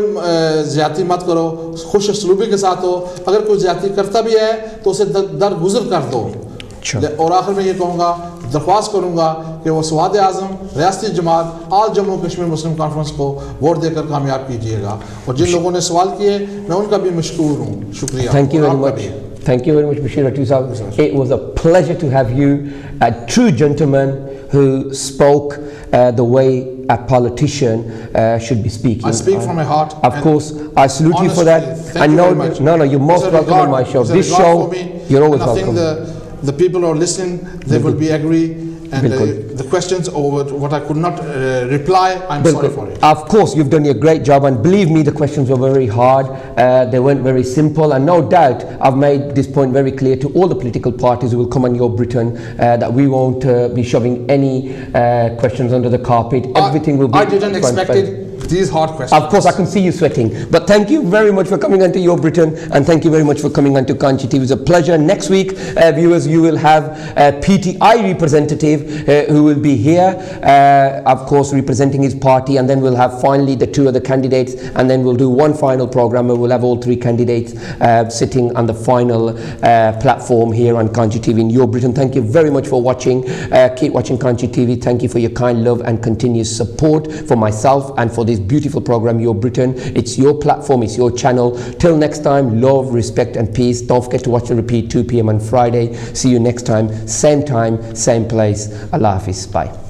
زیادتی مت کرو, خوش اسلوبی کے ساتھ ہو. اگر کوئی زیادتی کرتا بھی ہے تو اسے درگزر کر دو. اور آخر میں یہ کہوں گا, درخواست کروں گا کہ وہ سواد اعظم ریاستی جماعت آل جموں کشمیر مسلم کانفرنس کو ووٹ دے کر کامیاب کیجیے گا. اور جن لوگوں نے سوال کیے میں ان کا بھی مشکور ہوں. شکریہ. Thank you very much. Thank you very much, Bashir Attu Sahab. It was a pleasure to have you, a true gentleman who spoke the way a politician should be speaking. I speak from my heart. Of course, I salute you for that. Thank you very much. No, you're most welcome on my show. This show, you're always welcome. And I think the people who are listening, they will be agree. And the questions over what I could not reply, I'm sorry for it. Of course, you've done a great job, and believe me, the questions were very hard. They weren't very simple, and no doubt I've made this point very clear to all the political parties who will come on Your Britain that we won't be shoving any questions under the carpet. Everything will be. I didn't expect it. These hard questions. Of course, I can see you sweating. But thank you very much for coming onto Your Britain, and thank you very much for coming onto Kanchi TV. It's a pleasure. Next week, viewers, you will have a PTI representative who will be here, of course, representing his party, and then we'll have finally the 2 other candidates, and then we'll do one final program where we'll have all 3 candidates sitting on the final platform here on Kanchi TV in Your Britain. Thank you very much for watching. Keep watching Kanchi TV. Thank you for your kind love and continuous support for myself and for this beautiful program, Your Britain. It's your platform, it's your channel. Till next time, love, respect and peace. Don't forget to watch the repeat 2 p.m. on Friday. See you next time, same place. Allah Hafiz. Bye.